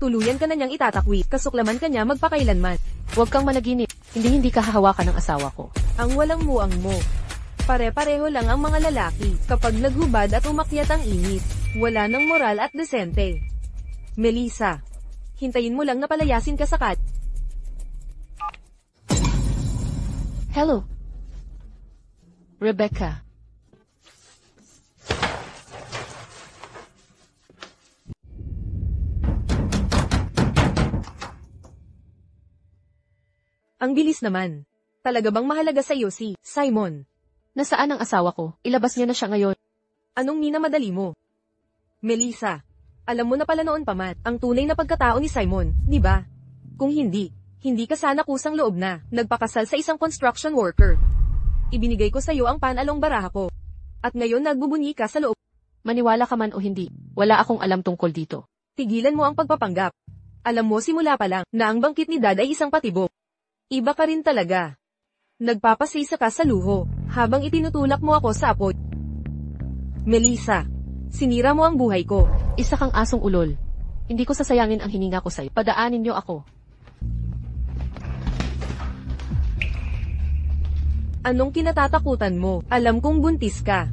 Tuluyan ka na niyang itatakwit, kasuklaman ka niya magpakailanman.
Huwag kang managinip. Hindi ka hahawakan ng asawa ko.
Ang walang muang mo. Pare-pareho lang ang mga lalaki, kapag naghubad at umakyat ang init. Wala ng moral at desente. Melissa, hintayin mo lang na palayasin ka sa kat.
Hello? Rebecca.
Ang bilis naman. Talaga bang mahalaga sa iyo si Simon?
Nasaan ang asawa ko? Ilabas niyo na siya ngayon.
Anong minamadali mo? Melissa, alam mo na pala noon pa man, ang tunay na pagkatao ni Simon, di ba? Kung hindi ka sana kusang loob na, nagpakasal sa isang construction worker. Ibinigay ko sa iyo ang panalong baraha ko. At ngayon nagbubunyi ka sa loob.
Maniwala ka man o hindi, wala akong alam tungkol dito.
Tigilan mo ang pagpapanggap. Alam mo simula pa lang, na ang bangkit ni Dad ay isang patibok. Iba ka rin talaga. Nagpapasisa ka sa luho, habang itinutulak mo ako sa apoy. Melissa, sinira mo ang buhay ko.
Isa kang asong ulol. Hindi ko sasayangin ang hininga ko sa'yo. Padaanin niyo ako.
Anong kinatatakutan mo? Alam kong buntis ka.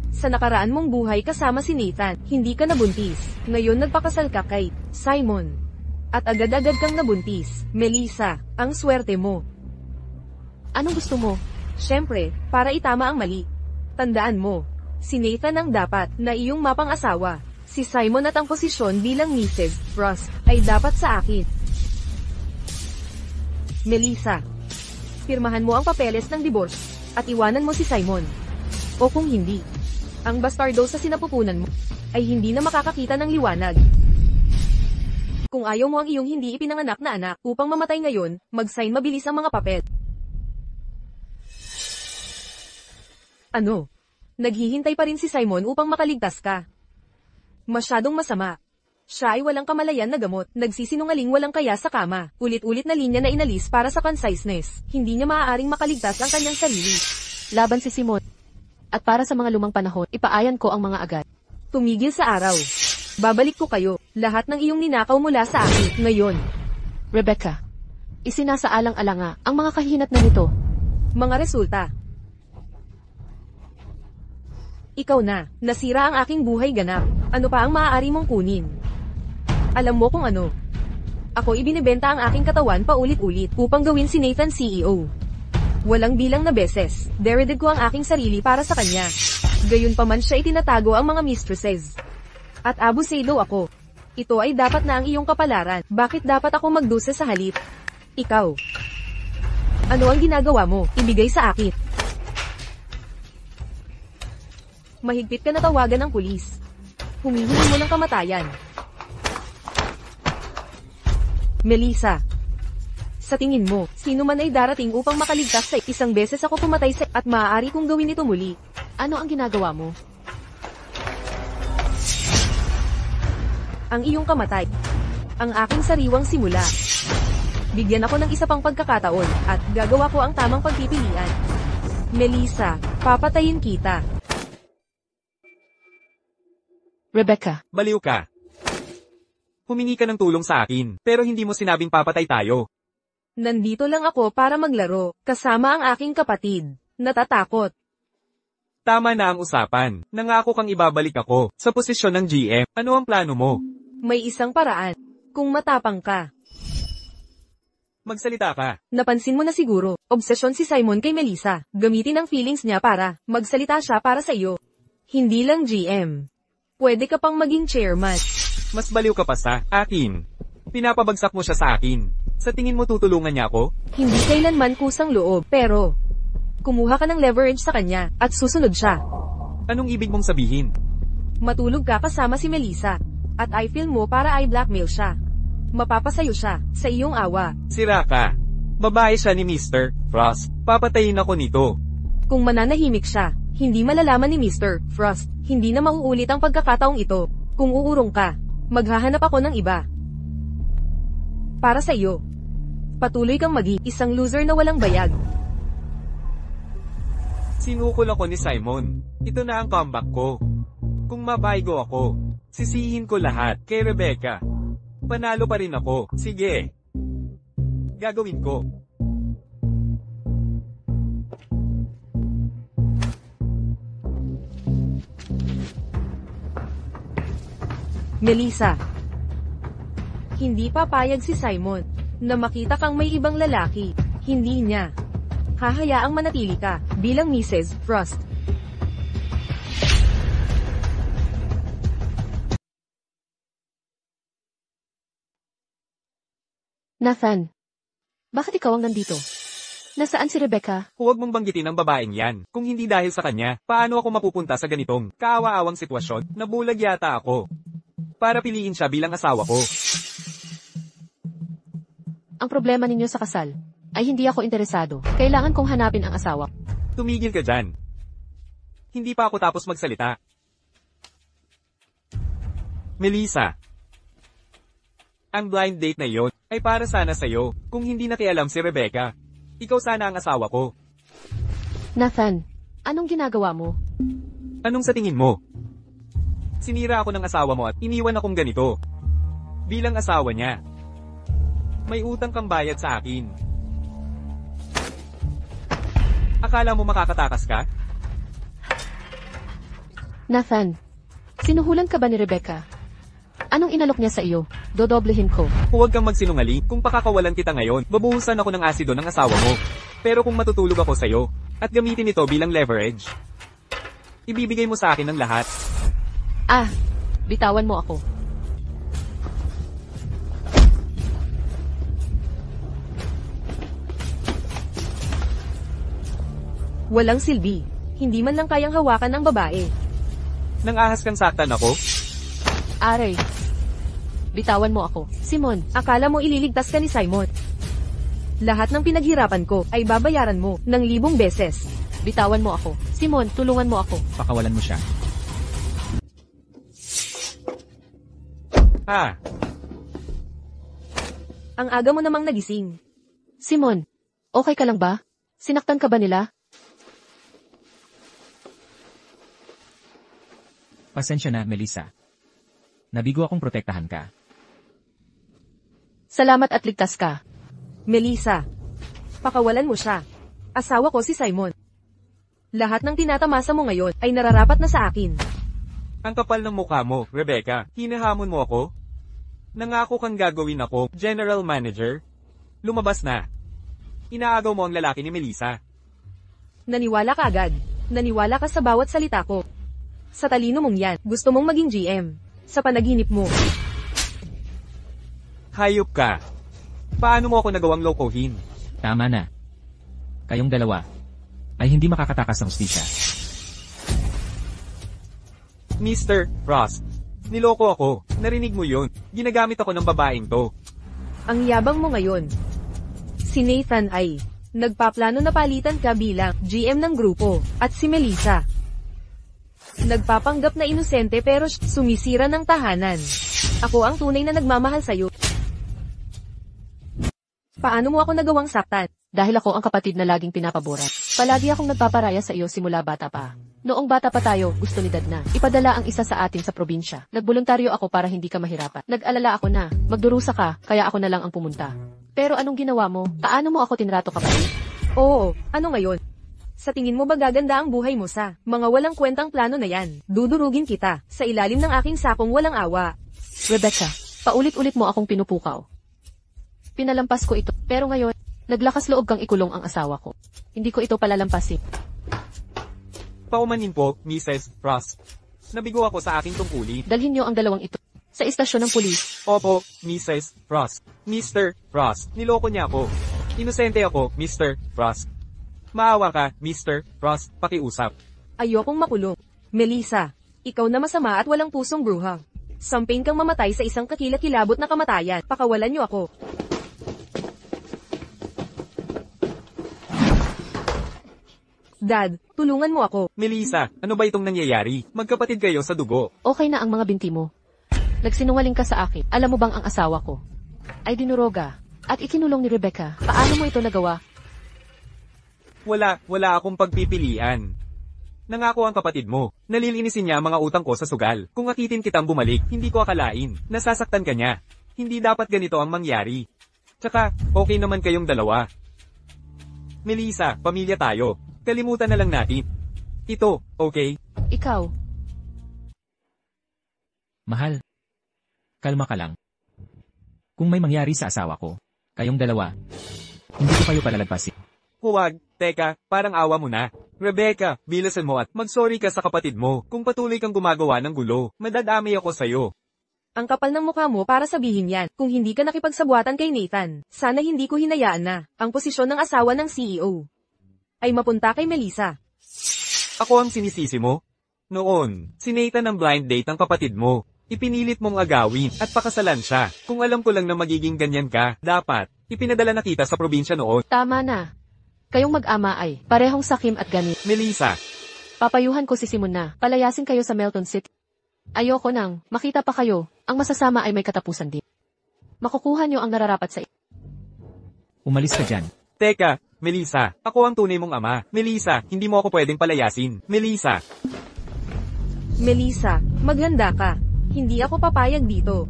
Sa nakaraan mong buhay kasama si Nathan, hindi ka nabuntis. Ngayon nagpakasal ka kay Simon. At agad-agad kang nabuntis. Melissa, ang swerte mo.
Anong gusto mo?
Siyempre, para itama ang mali. Tandaan mo, si Nathan ang dapat na iyong mapang-asawa. Si Simon at ang posisyon bilang Mrs. Frost ay dapat sa akin. Melissa, pirmahan mo ang papeles ng divorce at iwanan mo si Simon. O kung hindi, ang bastardo sa sinapupunan mo ay hindi na makakakita ng liwanag. Kung ayaw mo ang iyong hindi ipinanganak na anak upang mamatay ngayon, mag-sign mabilis ang mga papel. Ano? Naghihintay pa rin si Simon upang makaligtas ka. Masyadong masama. Siya ay walang kamalayan na gamot, nagsisinungaling walang kaya sa kama, ulit-ulit na linya na inalis para sa conciseness. Hindi niya maaaring makaligtas ang kanyang sarili.
Laban si Simon. At para sa mga lumang panahon, ipaayan ko ang mga agad.
Tumigil sa araw. Babalik ko kayo, lahat ng iyong ninakaw mula sa akin, ngayon.
Rebecca, isinasaalang-alanga ang mga kahinat na nito.
Mga resulta. Ikaw na, nasira ang aking buhay ganap. Ano pa ang maaari mong kunin? Alam mo kung ano. Ako ibinibenta ang aking katawan paulit-ulit upang gawin si Nathan CEO. Walang bilang na beses, deridig ko ang aking sarili para sa kanya. Gayunpaman siya itinatago ang mga mistresses. At abusado ako. Ito ay dapat na ang iyong kapalaran. Bakit dapat ako magdusa sa halip? Ikaw. Ano ang ginagawa mo? Ibigay sa akin. Mahigpit ka na tawagan ng pulis. Humihingi mo ng kamatayan. Melissa. Sa tingin mo, sino man ay darating upang makaligtas sa isang beses ako pumatay sa at maaari kong gawin ito muli.
Ano ang ginagawa mo?
Ang iyong kamatay. Ang aking sariwang simula. Bigyan ako ng isa pang pagkakataon at gagawa ko ang tamang pagpipilian. Melissa, papatayin kita.
Rebecca.
Baliw ka. Humingi ka ng tulong sa akin, pero hindi mo sinabing papatay tayo.
Nandito lang ako para maglaro, kasama ang aking kapatid. Natatakot.
Tama na ang usapan. Nangako kang ibabalik ako sa posisyon ng GM. Ano ang plano mo?
May isang paraan. Kung matapang ka.
Magsalita ka.
Napansin mo na siguro, obsesyon si Simon kay Melissa. Gamitin ang feelings niya para magsalita siya para sa iyo. Hindi lang GM. Pwede ka pang maging chairman.
Mas baliw ka pa sa akin. Pinapabagsak mo siya sa akin. Sa tingin mo tutulungan niya ako?
Hindi kailanman kusang loob, pero kumuha ka ng leverage sa kanya at susunod siya.
Anong ibig mong sabihin?
Matulog ka kasama si Melissa at I feel mo para ay blackmail siya. Mapapasayo siya sa iyong awa.
Sira ka. Babae siya ni Mr. Frost. Papatayin ako nito.
Kung mananahimik siya, hindi malalaman ni Mr. Frost. Hindi na mauulit ang pagkakataong ito. Kung uurong ka, maghahanap ako ng iba. Para sa iyo. Patuloy kang isang loser na walang bayag.
Sinukol ako ni Simon. Ito na ang comeback ko. Kung mabaygo ako, sisihin ko lahat kay Rebecca. Panalo pa rin ako. Sige. Gagawin ko.
Melissa. Hindi papayag si Simon na makita kang may ibang lalaki. Hindi niya hahayaang manatili ka bilang Mrs. Frost.
Nathan. Bakit ikaw ang nandito? Nasaan si Rebecca?
Huwag mong banggitin ang babaeng yan. Kung hindi dahil sa kanya, paano ako mapupunta sa ganitong kaawa-awang sitwasyon? Nabulag yata ako. Para piliin siya bilang asawa ko.
Ang problema ninyo sa kasal ay hindi ako interesado. Kailangan kong hanapin ang asawa.
Tumigil ka dyan. Hindi pa ako tapos magsalita. Melissa. Ang blind date na yon ay para sana sa'yo, kung hindi nakialam si Rebecca. Ikaw sana ang asawa ko.
Nathan, anong ginagawa mo?
Anong sa tingin mo? Sinira ako ng asawa mo at iniwan akong ganito. Bilang asawa niya. May utang kang bayad sa akin. Akala mo makakatakas ka?
Nathan, sinuhulan ka ba ni Rebecca? Anong inalok niya sa iyo? Dodoblehin ko.
Huwag kang magsinungaling. Kung pakakawalan kita ngayon, babuhusan ako ng asido ng asawa mo. Pero kung matutulog ako sa'yo, at gamitin ito bilang leverage, ibibigay mo sa akin ang lahat.
Ah, bitawan mo ako.
Walang silbi. Hindi man lang kayang hawakan ng babae.
Nang ahas kang saktan ako?
Aray. Bitawan mo ako. Simon,
Akala mo ililigtas ka ni Simon. Lahat ng pinaghirapan ko ay babayaran mo ng 1,000 beses.
bitawan mo ako. Simon, tulungan mo ako.
Pakawalan mo siya.
Ang aga mo namang nagising.
Simon, okay ka lang ba? Sinaktan ka ba nila?
Pasensya na, Melissa. Nabigo akong protektahan ka.
Salamat at ligtas ka.
Melissa, pakawalan mo siya. Asawa ko si Simon. Lahat ng tinatamasa mo ngayon ay nararapat na sa akin.
Ang kapal ng mukha mo, Rebecca. Hinahamon mo ako? Nangako kang gagawin ako, General Manager. Lumabas na. Inaagaw mo ang lalaki ni Melissa.
Naniwala ka agad. Naniwala ka sa bawat salita ko. Sa talino mong yan, gusto mong maging GM. Sa panaginip mo.
Hayop ka. Paano mo ako nagawang lokohin?
Tama na. Kayong dalawa ay hindi makakatakas ng hustisya.
Mr. Frost, niloko ako. Narinig mo yun. Ginagamit ako ng babaeng to.
Ang yabang mo ngayon. Si Nathan ay nagpaplano na palitan ka bilang GM ng grupo, at si Melissa nagpapanggap na inosente pero sumisira ng tahanan. Ako ang tunay na nagmamahal sa'yo. Paano mo ako nagawang saktan?
Dahil ako ang kapatid na laging pinapabora. Palagi akong nagpaparaya sa iyo simula bata pa. Noong bata pa tayo, gusto ni Dad na ipadala ang isa sa atin sa probinsya. Nagboluntaryo ako para hindi ka mahirapan. Nag-alala ako na magdurusa ka, kaya ako na lang ang pumunta. Pero anong ginawa mo? Paano mo ako tinrato, kapatid?
Oo, ano ngayon? Sa tingin mo ba gaganda ang buhay mo sa mga walang kwentang plano na yan? Dudurugin kita sa ilalim ng aking sakong walang awa.
Rebecca, paulit-ulit mo akong pinupukaw. Pinalampas ko ito, pero ngayon, naglakas loob kang ikulong ang asawa ko. Hindi ko ito palalampasin.
Paumanin po, Mrs. Frost. Nabigo ako sa aking tungkulin.
Dalhin niyo ang dalawang ito sa istasyon ng pulis.
Opo, Mrs. Frost. Mr. Frost, niloko niya ako. Inosente ako, Mr. Frost. Maawa ka, Mr. Frost, pakiusap.
Ayokong makulong. Melissa, ikaw na masama at walang pusong bruha. Samping kang mamatay sa isang kakilakilabot na kamatayan. Pakawalan niyo ako. Dad, tulungan mo ako.
Melissa, ano ba itong nangyayari? Magkapatid kayo sa dugo.
Okay na ang mga binti mo. Nagsinungaling ka sa akin. Alam mo bang ang asawa ko ay dinuroga at ikinulong ni Rebecca? Paano mo ito nagawa?
Wala akong pagpipilian. Nangako ang kapatid mo. Nalilinisin niya ang mga utang ko sa sugal. Kung akitin kitang bumalik, hindi ko akalain. Nasasaktan ka niya. Hindi dapat ganito ang mangyari. Tsaka, okay naman kayong dalawa. Melissa, pamilya tayo. Kalimutan na lang natin. Ito, okay?
Ikaw,
Mahal. Kalma ka lang. Kung may mangyari sa asawa ko, kayong dalawa, hindi ko kayo palalagpasin.
Huwag, teka, parang awa mo na. Rebecca, bilasan mo at mag-sorry ka sa kapatid mo. Kung patuloy kang gumagawa ng gulo, madadamay ako sa'yo.
Ang kapal ng mukha mo para sabihin yan, kung hindi ka nakipagsabuatan kay Nathan. Sana hindi ko hinayaan na, ang posisyon ng asawa ng CEO ay mapunta kay Melissa.
Ako ang sinisisi mo? Noon, si Nathan ang blind date ng kapatid mo. Ipinilit mong agawin at pakasalan siya. Kung alam ko lang na magiging ganyan ka, dapat ipinadala na kita sa probinsya noon.
Tama na. Kayong mag-ama ay parehong sakim at ganit.
Melissa,
Papayuhan ko si Simon na palayasin kayo sa Melton City. Ayoko nang makita pa kayo, ang masasama ay may katapusan din. Makukuha niyo ang nararapat sa
Umalis ka dyan.
teka, Melissa, ako ang tunay mong ama. Melissa, hindi mo ako pwedeng palayasin. Melissa,
Melissa, maghanda ka. Hindi ako papayag dito.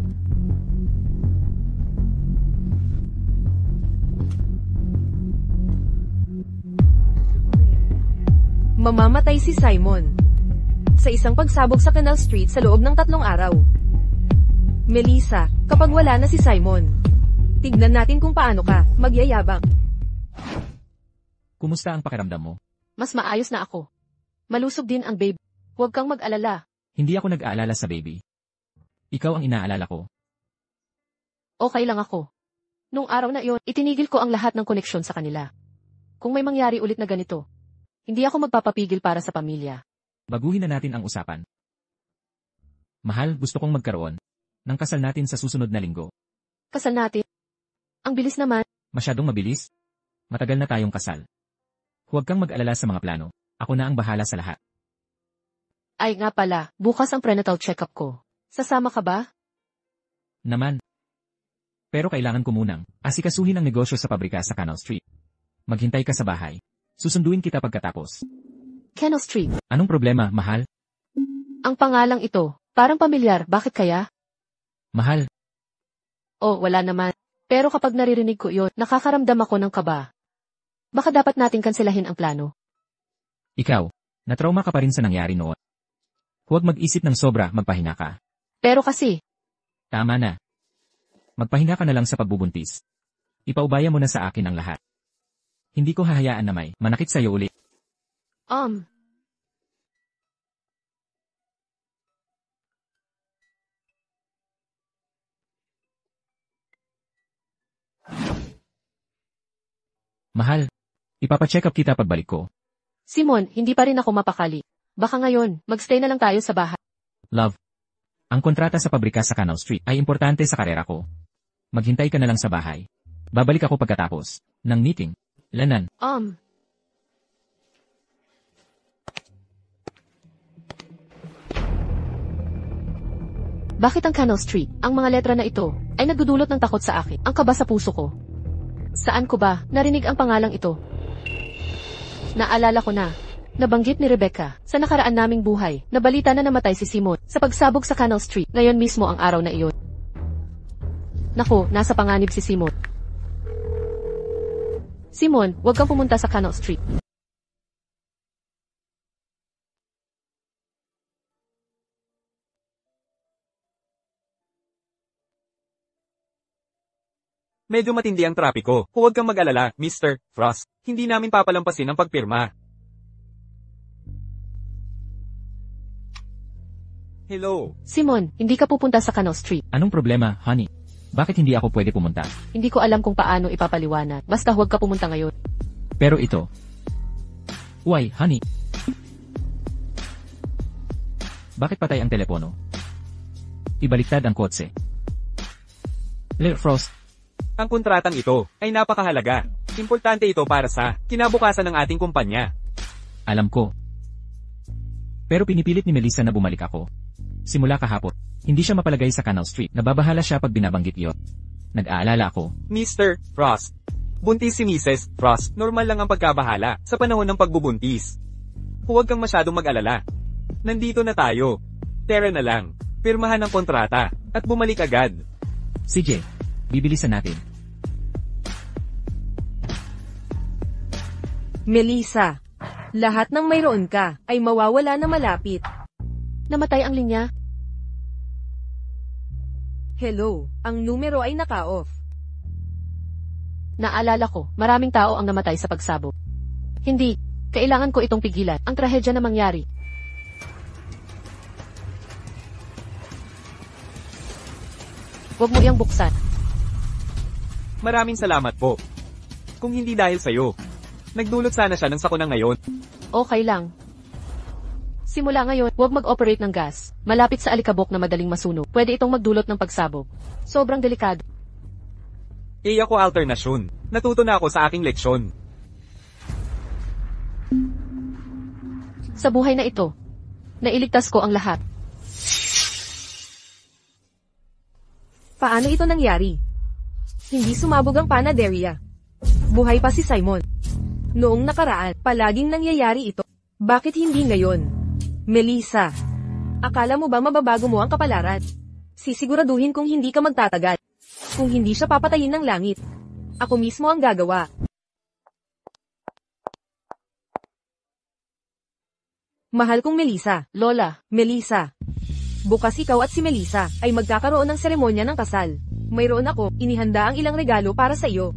Mamamatay si Simon sa isang pagsabog sa Canal Street sa loob ng 3 araw. Melissa, kapag wala na si Simon, tignan natin kung paano ka magyayabang.
Kumusta ang pakiramdam mo?
Mas maayos na ako. Malusog din ang babe. Huwag kang mag-alala.
Hindi ako nag-aalala sa baby. Ikaw ang inaalala ko.
Okay lang ako. Nung araw na iyon, itinigil ko ang lahat ng koneksyon sa kanila. Kung may mangyari ulit na ganito, hindi ako magpapapigil para sa pamilya.
Baguhin na natin ang usapan. Mahal, gusto kong magkaroon ng kasal natin sa susunod na linggo.
Kasal natin. Ang bilis naman.
Masyadong mabilis? Matagal na tayong kasal. Huwag kang mag-alala sa mga plano. Ako na ang bahala sa lahat.
Ay nga pala, bukas ang prenatal check-up ko. Sasama ka ba?
Naman. Pero kailangan ko munang asikasuhin ang negosyo sa pabrika sa Canal Street. Maghintay ka sa bahay. Susunduin kita pagkatapos.
Canal Street.
Anong problema, mahal?
Ang pangalang ito, parang pamilyar, bakit kaya?
Mahal,
Oh, wala naman. Pero kapag naririnig ko iyon, nakakaramdam ako ng kaba. Baka dapat nating kanselahin ang plano.
ikaw, natrauma ka pa rin sa nangyari noon. Huwag mag-isip ng sobra, magpahinga ka.
Pero kasi,
Tama na. Magpahinga ka na lang sa pagbubuntis. Ipaubaya mo na sa akin ang lahat. Hindi ko hahayaan na may manakit sa'yo ulit. Mahal, ipapacheck up kita pagbalik ko.
Simon, hindi pa rin ako mapakali. Baka ngayon, magstay na lang tayo sa bahay.
Love, ang kontrata sa pabrika sa Canal Street ay importante sa karera ko. Maghintay ka na lang sa bahay. Babalik ako pagkatapos ng meeting. Lanan,
Bakit ang Canal Street, ang mga letra na ito, ay nagdudulot ng takot sa akin, ang kaba sa puso ko? Saan ko ba narinig ang pangalang ito? Naalala ko na, nabanggit ni Rebecca, sa nakaraan naming buhay, na balita na namatay si Simon, sa pagsabog sa Canal Street, ngayon mismo ang araw na iyon. Naku, nasa panganib si Simon. Simon, huwag kang pumunta sa Canal Street.
Medyo matindi ang trapiko. Huwag kang mag-alala, Mr. Frost. Hindi namin papalampasin ang pagpirma. Hello.
Simon, hindi ka pupunta sa Canal Street.
anong problema, honey? Bakit hindi ako pwede pumunta?
Hindi ko alam kung paano ipapaliwanag. Basta huwag ka pumunta ngayon.
Pero ito. Why, honey? Bakit patay ang telepono? Ibaliktad ang kotse. Lil Frost,
Ang kontratang ito ay napakahalaga. Importante ito para sa kinabukasan ng ating kumpanya.
alam ko. Pero pinipilit ni Melissa na bumalik ako. Simula kahapon, hindi siya mapalagay sa Canal Street. Nababahala siya pag binabanggit iyon. Nag-aalala ako.
Mr. Frost. Buntis si Mrs. Frost. Normal lang ang pagkabahala sa panahon ng pagbubuntis. Huwag kang masyadong mag-alala. Nandito na tayo. Tara na lang. Pirmahan ang kontrata at bumalik agad.
CJ, bibilisan natin.
Melissa, lahat ng mayroon ka ay mawawala na malapit.
Namatay ang linya.
Hello, ang numero ay naka-off.
Naalala ko, maraming tao ang namatay sa pagsabog. Hindi, kailangan ko itong pigilan. Ang trahedya na mangyari. Huwag mo iyang buksan.
Maraming salamat po. Kung hindi dahil sa'yo, nagdulot sana siya ng sakuna ngayon.
Okay lang. Simula ngayon, huwag mag-operate ng gas. Malapit sa alikabok na madaling masunog. Pwede itong magdulot ng pagsabog. Sobrang delikado.
Iya ko alternasyon. Natuto na ako sa aking leksyon.
Sa buhay na ito, nailigtas ko ang lahat.
Paano ito nangyari? Hindi sumabog ang panaderia. Buhay pa si Simon. Noong nakaraan, palaging nangyayari ito. Bakit hindi ngayon? Melissa, akala mo ba mababago mo ang kapalaran? Sisiguraduhin kung hindi ka magtatagal. Kung hindi siya papatayin ng langit, ako mismo ang gagawa. Mahal kong Melissa.
Lola,
Melissa. Bukas ikaw at si Melissa ay magkakaroon ng seremonya ng kasal. Mayroon ako, inihanda ang ilang regalo para sa iyo.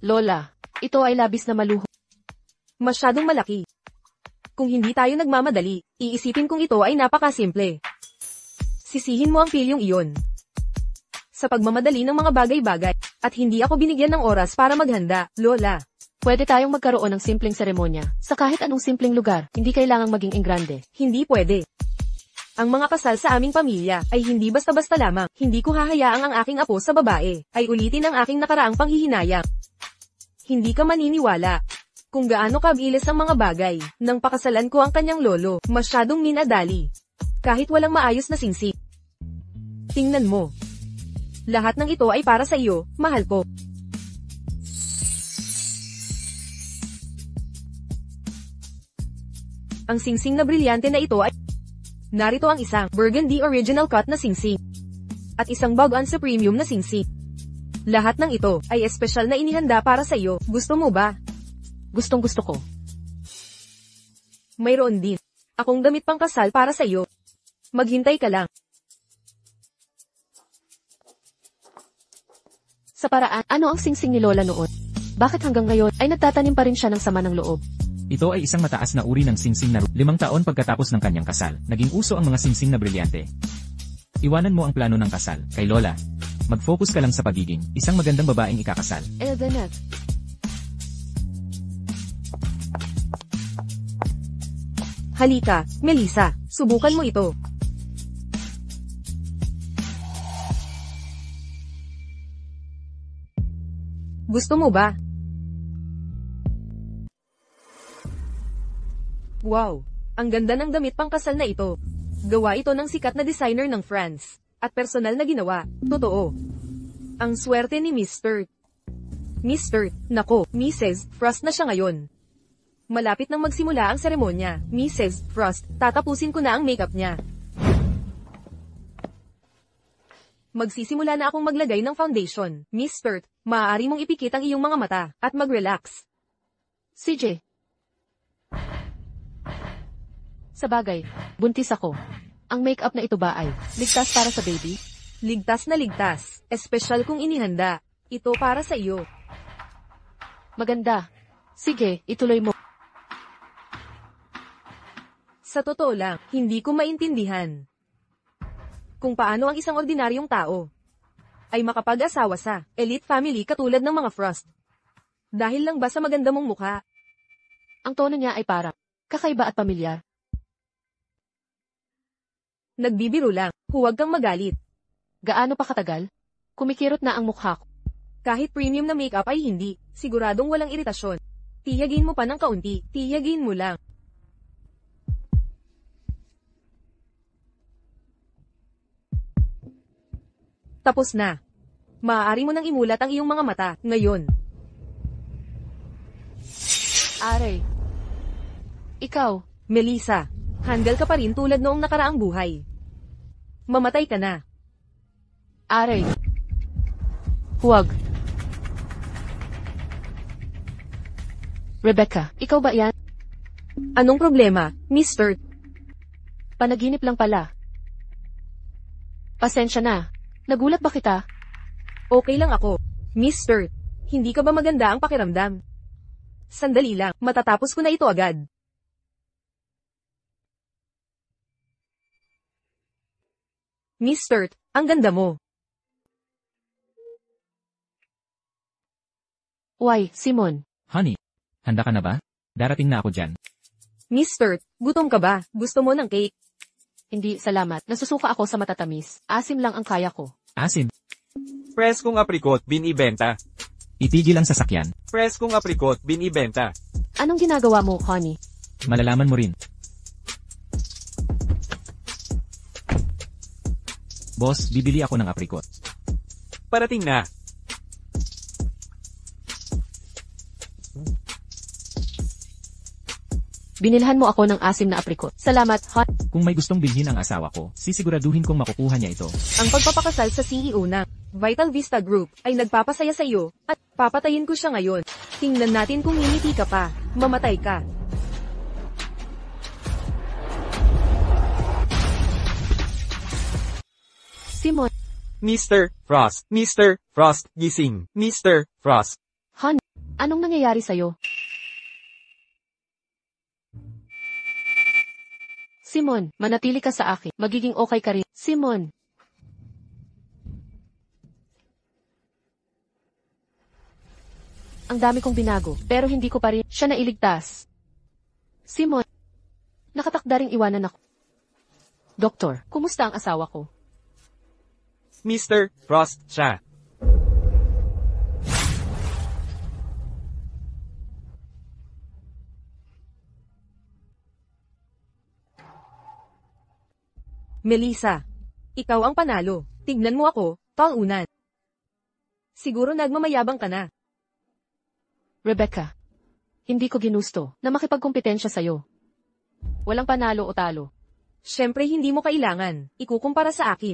Lola, ito ay labis na maluho.
Masyadong malaki. Kung hindi tayo nagmamadali, iisipin kong ito ay napakasimple. Sisihin mo ang pilyong iyon. Sa pagmamadali ng mga bagay-bagay, at hindi ako binigyan ng oras para maghanda, Lola.
Pwede tayong magkaroon ng simpleng seremonya, sa kahit anong simpleng lugar, hindi kailangang maging engrande.
Hindi pwede. Ang mga kasal sa aming pamilya ay hindi basta-basta lamang. Hindi ko hahayaang ang aking apo sa babae ay ulitin ang aking nakaraang panghihinayang. Hindi ka maniniwala kung gaano kabilis ang mga bagay. Nang pakasalan ko ang kanyang lolo, masyadong minadali. Kahit walang maayos na singsing. Tingnan mo. Lahat ng ito ay para sa iyo, mahal ko. Ang singsing na brilyante na ito ay... Narito ang isang Burgundy Original Cut na singsing. At isang Bag-On sa Premium na singsing. Lahat ng ito ay espesyal na inihanda para sa iyo. Gusto mo ba?
Gustong gusto ko.
Mayroon din akong damit pang kasal para sa iyo. Maghintay ka lang.
Sa paraan, ano ang singsing ni Lola noon? Bakit hanggang ngayon ay nagtatanim pa rin siya ng sama ng loob?
Ito ay isang mataas na uri ng singsing na 5 taon pagkatapos ng kanyang kasal. Naging uso ang mga singsing na brilyante. Iwanan mo ang plano ng kasal, kay Lola. Mag-focus ka lang sa pagiging isang magandang babaeng ikakasal.
Elvenet.
Halika, Melissa, subukan mo ito. Gusto mo ba? Wow, ang ganda ng damit pang kasal na ito. Gawa ito ng sikat na designer ng France. At personal na ginawa, totoo. Ang swerte ni Mr. Nako, Mrs. Frost na siya ngayon. Malapit nang magsimula ang seremonya, Mrs. Frost, tatapusin ko na ang makeup niya. Magsisimula na akong maglagay ng foundation. Mr. Maaari mong ipikit ang iyong mga mata, at mag-relax.
CJ. Sa bagay, buntis ako. Ang makeup na ito ba ay ligtas para sa baby?
Ligtas na ligtas. Espesyal kong inihanda. Ito para sa iyo.
Maganda. Sige, ituloy mo.
Sa totoo lang, hindi ko maintindihan kung paano ang isang ordinaryong tao ay makapag-asawa sa elite family katulad ng mga Frost. Dahil lang ba sa maganda mong mukha?
Ang tono niya ay parang kakaiba at pamilyar.
Nagbibiro lang, huwag kang magalit.
Gaano pa katagal? Kumikirot na ang mukha ko.
Kahit premium na makeup ay hindi, siguradong walang iritasyon. Tiyagin mo pa ng kaunti, tiyagin mo lang. Tapos na. Maaari mo nang imulat ang iyong mga mata, ngayon.
Are. Ikaw.
Melissa, handle ka pa rin tulad noong nakaraang buhay. Mamatay ka na.
Are. Huwag. Rebecca, ikaw ba yan?
Anong problema, Mr.?
Panaginip lang pala. Pasensya na. Nagulat ba kita?
Okay lang ako. Mr. Hindi ka ba maganda ang pakiramdam? Sandali lang, matatapos ko na ito agad. Mister, ang ganda mo.
Why, Simon?
Honey, handa ka na ba? Darating na ako dyan.
Mister, gutom ka ba? Gusto mo ng cake?
Hindi, salamat. Nasusuka ako sa matatamis. Asim lang ang kaya ko.
Asim,
Preskong aprikot, binibenta.
itigil ang sasakyan.
Preskong aprikot, binibenta.
Anong ginagawa mo, honey?
Malalaman mo rin. Boss, bibili ako ng aprikot.
Parating na.
Binilhan mo ako ng asim na aprikot. Salamat, honey.
Kung may gustong bilhin ang asawa ko, sisiguraduhin kong makukuha niya ito.
Ang pagpapakasal sa CEO ng Vital Vista Group ay nagpapasaya sa iyo at papatayin ko siya ngayon. Tingnan natin kung ngingiti ka pa, mamatay ka.
Simon,
Mr. Frost. Mr. Frost, gising. Mr. Frost.
honey. Anong nangyayari sa'yo? Simon, manatili ka sa akin. Magiging okay ka rin. Simon. Ang dami kong binago, pero hindi ko pa rin siya nailigtas. Simon. Nakatakda ring iwanan ako. Doktor, kumusta ang asawa ko?
Mr. Frost siya.
Melissa, ikaw ang panalo. Tignan mo ako, taunan. Siguro nagmamayabang ka na.
Rebecca. Hindi ko ginusto na makipagkompetensya sa'yo. Walang panalo o talo.
Siyempre hindi mo kailangan, ikukumpara sa akin.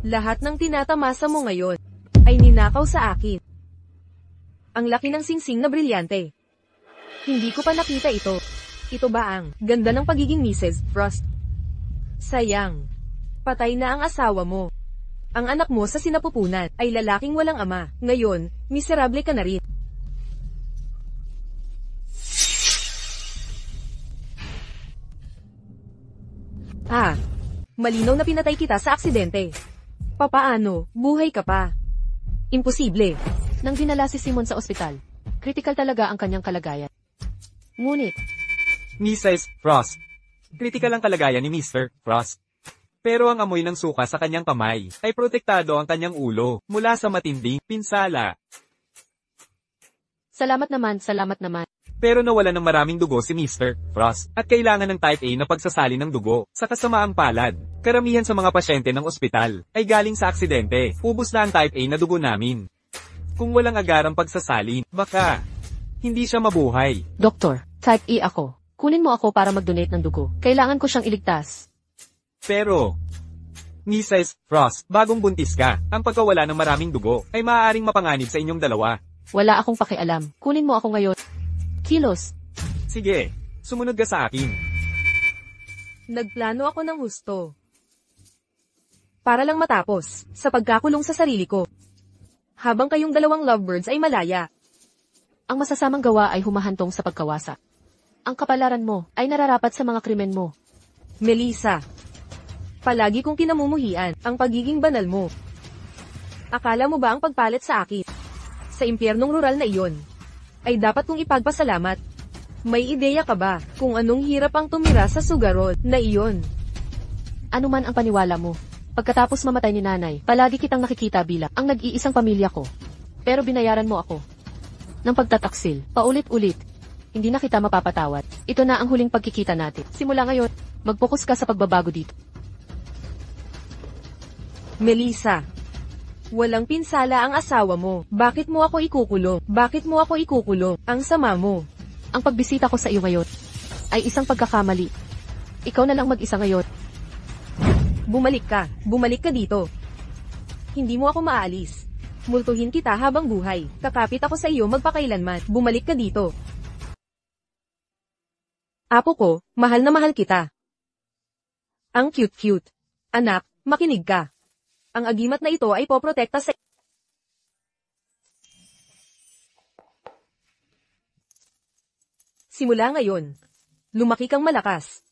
Lahat ng tinatamasa mo ngayon, ay ninakaw sa akin. Ang laki ng singsing na brilyante. Hindi ko pa nakita ito. Ito ba ang ganda ng pagiging Mrs. Frost? Sayang. Patay na ang asawa mo. Ang anak mo sa sinapupunan ay lalaking walang ama. Ngayon, miserable ka na rin. Malinaw na pinatay kita sa aksidente. Papaano, buhay ka pa? Imposible.
Nang dinala si Simon sa ospital, critical talaga ang kanyang kalagayan. Ngunit,
Mrs. Frost. Critical ang kalagayan ni Mr. Frost. Pero ang amoy ng suka sa kanyang kamay ay protektado ang kanyang ulo mula sa matinding pinsala.
salamat naman.
Pero nawala ng maraming dugo si Mr. Frost at kailangan ng type A na pagsasali ng dugo. Sa kasamaang palad, karamihan sa mga pasyente ng ospital ay galing sa aksidente. Ubus na ang type A na dugo namin. Kung walang agarang pagsasalin, baka hindi siya mabuhay.
Doktor, type E ako. Kunin mo ako para mag-donate ng dugo. Kailangan ko siyang iligtas.
Pero, Mrs. Frost, bagong buntis ka, ang pagkawala ng maraming dugo ay maaaring mapanganib sa inyong dalawa.
Wala akong pakialam. Kunin mo ako ngayon. Kilos.
Sige, sumunod ka sa akin.
Nagplano ako ng husto. Para lang matapos, sa pagkakulong sa sarili ko. Habang kayong dalawang lovebirds ay malaya.
Ang masasamang gawa ay humahantong sa pagkawasak. Ang kapalaran mo ay nararapat sa mga krimen mo.
Melissa, palagi kong kinamumuhian ang pagiging banal mo. Akala mo ba ang pagpalit sa akin, sa impyernong rural na iyon, ay dapat kong ipagpasalamat? May ideya ka ba kung anong hirap ang tumira sa sugarol na iyon?
Ano man ang paniwala mo, pagkatapos mamatay ni nanay, palagi kitang nakikita bilang ang nag-iisang pamilya ko. Pero binayaran mo ako ng pagtataksil, paulit-ulit. Hindi na kita mapapatawad. Ito na ang huling pagkikita natin. Simula ngayon, mag-focus ka sa pagbabago dito.
Melissa, walang pinsala ang asawa mo. Bakit mo ako ikukulong? Bakit mo ako ikukulong? Ang sama mo.
Ang pagbisita ko sa iyo ngayon ay isang pagkakamali. Ikaw na lang mag-isa ngayon.
Bumalik ka dito. Hindi mo ako maalis. Multuhin kita habang buhay. Kakapit ako sa iyo magpakailanman. Bumalik ka dito. Apo ko, mahal na mahal kita. Ang cute-cute. Anak, makinig ka. Ang agimat na ito ay poprotekta sa... Simula ngayon, lumaki kang malakas.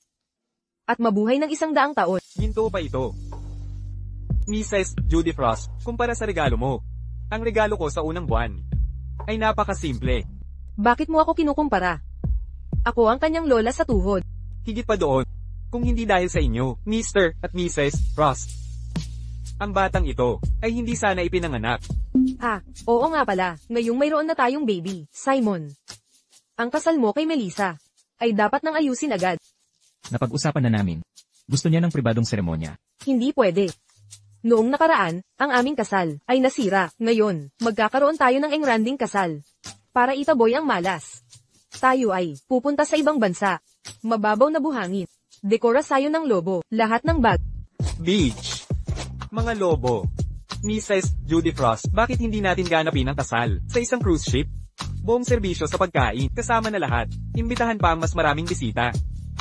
At mabuhay ng 100 taon.
Ginto pa ito. Mrs. Judy Frost, kumpara sa regalo mo. Ang regalo ko sa unang buwan ay napakasimple.
Bakit mo ako kinukumpara? Ako ang kanyang lola sa tuhod.
Higit pa doon, kung hindi dahil sa inyo, Mr. at Mrs. Frost. Ang batang ito ay hindi sana ipinanganak.
Oo nga pala, ngayong mayroon na tayong baby, Simon. Ang kasal mo kay Melissa ay dapat nang ayusin agad.
Napag-usapan na namin. Gusto niya ng pribadong seremonya.
Hindi pwede. Noong nakaraan, ang aming kasal ay nasira. Ngayon, magkakaroon tayo ng engranding kasal. Para itaboy ang malas. Tayo ay pupunta sa ibang bansa. Mababaw na buhangin. Dekorasayo ng lobo. Lahat ng bag.
Beach. Mga lobo. Mrs. Judy Frost, bakit hindi natin ganapin ang kasal sa isang cruise ship? Buong serbisyo sa pagkain, kasama na lahat. Imbitahan pa ang mas maraming bisita.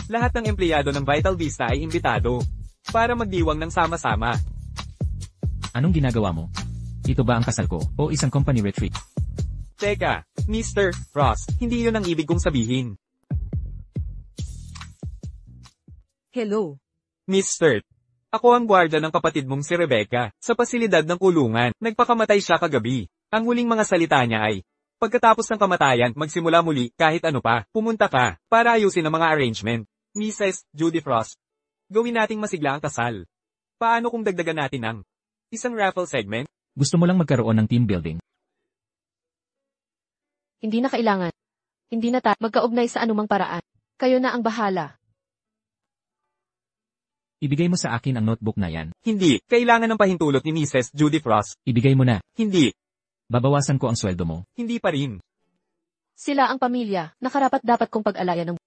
Lahat ng empleyado ng Vital Vista ay imbitado. Para magdiwang ng sama-sama.
Anong ginagawa mo? Ito ba ang kasal ko o isang company retreat?
Teka, Mr. Frost, hindi yun ang ibig kong sabihin.
Hello.
Mr. Ako ang gwardiya ng kapatid mong si Rebecca, sa pasilidad ng kulungan. Nagpakamatay siya kagabi. Ang huling mga salita niya ay, pagkatapos ng kamatayan, magsimula muli, kahit ano pa, pumunta ka, para ayusin ang mga arrangement. Mrs. Judy Frost, gawin nating masigla ang kasal. Paano kung dagdagan natin ang isang raffle segment?
Gusto mo lang magkaroon ng team building?
Hindi na kailangan. Hindi na magkaugnay sa anumang paraan. Kayo na ang bahala.
Ibigay mo sa akin ang notebook na yan.
Hindi, kailangan ng pahintulot ni Mrs. Judy Frost.
Ibigay mo na.
Hindi,
Babawasan ko ang sweldo mo.
hindi pa rin.
Sila ang pamilya, nakarapat dapat kong pag-alayan ng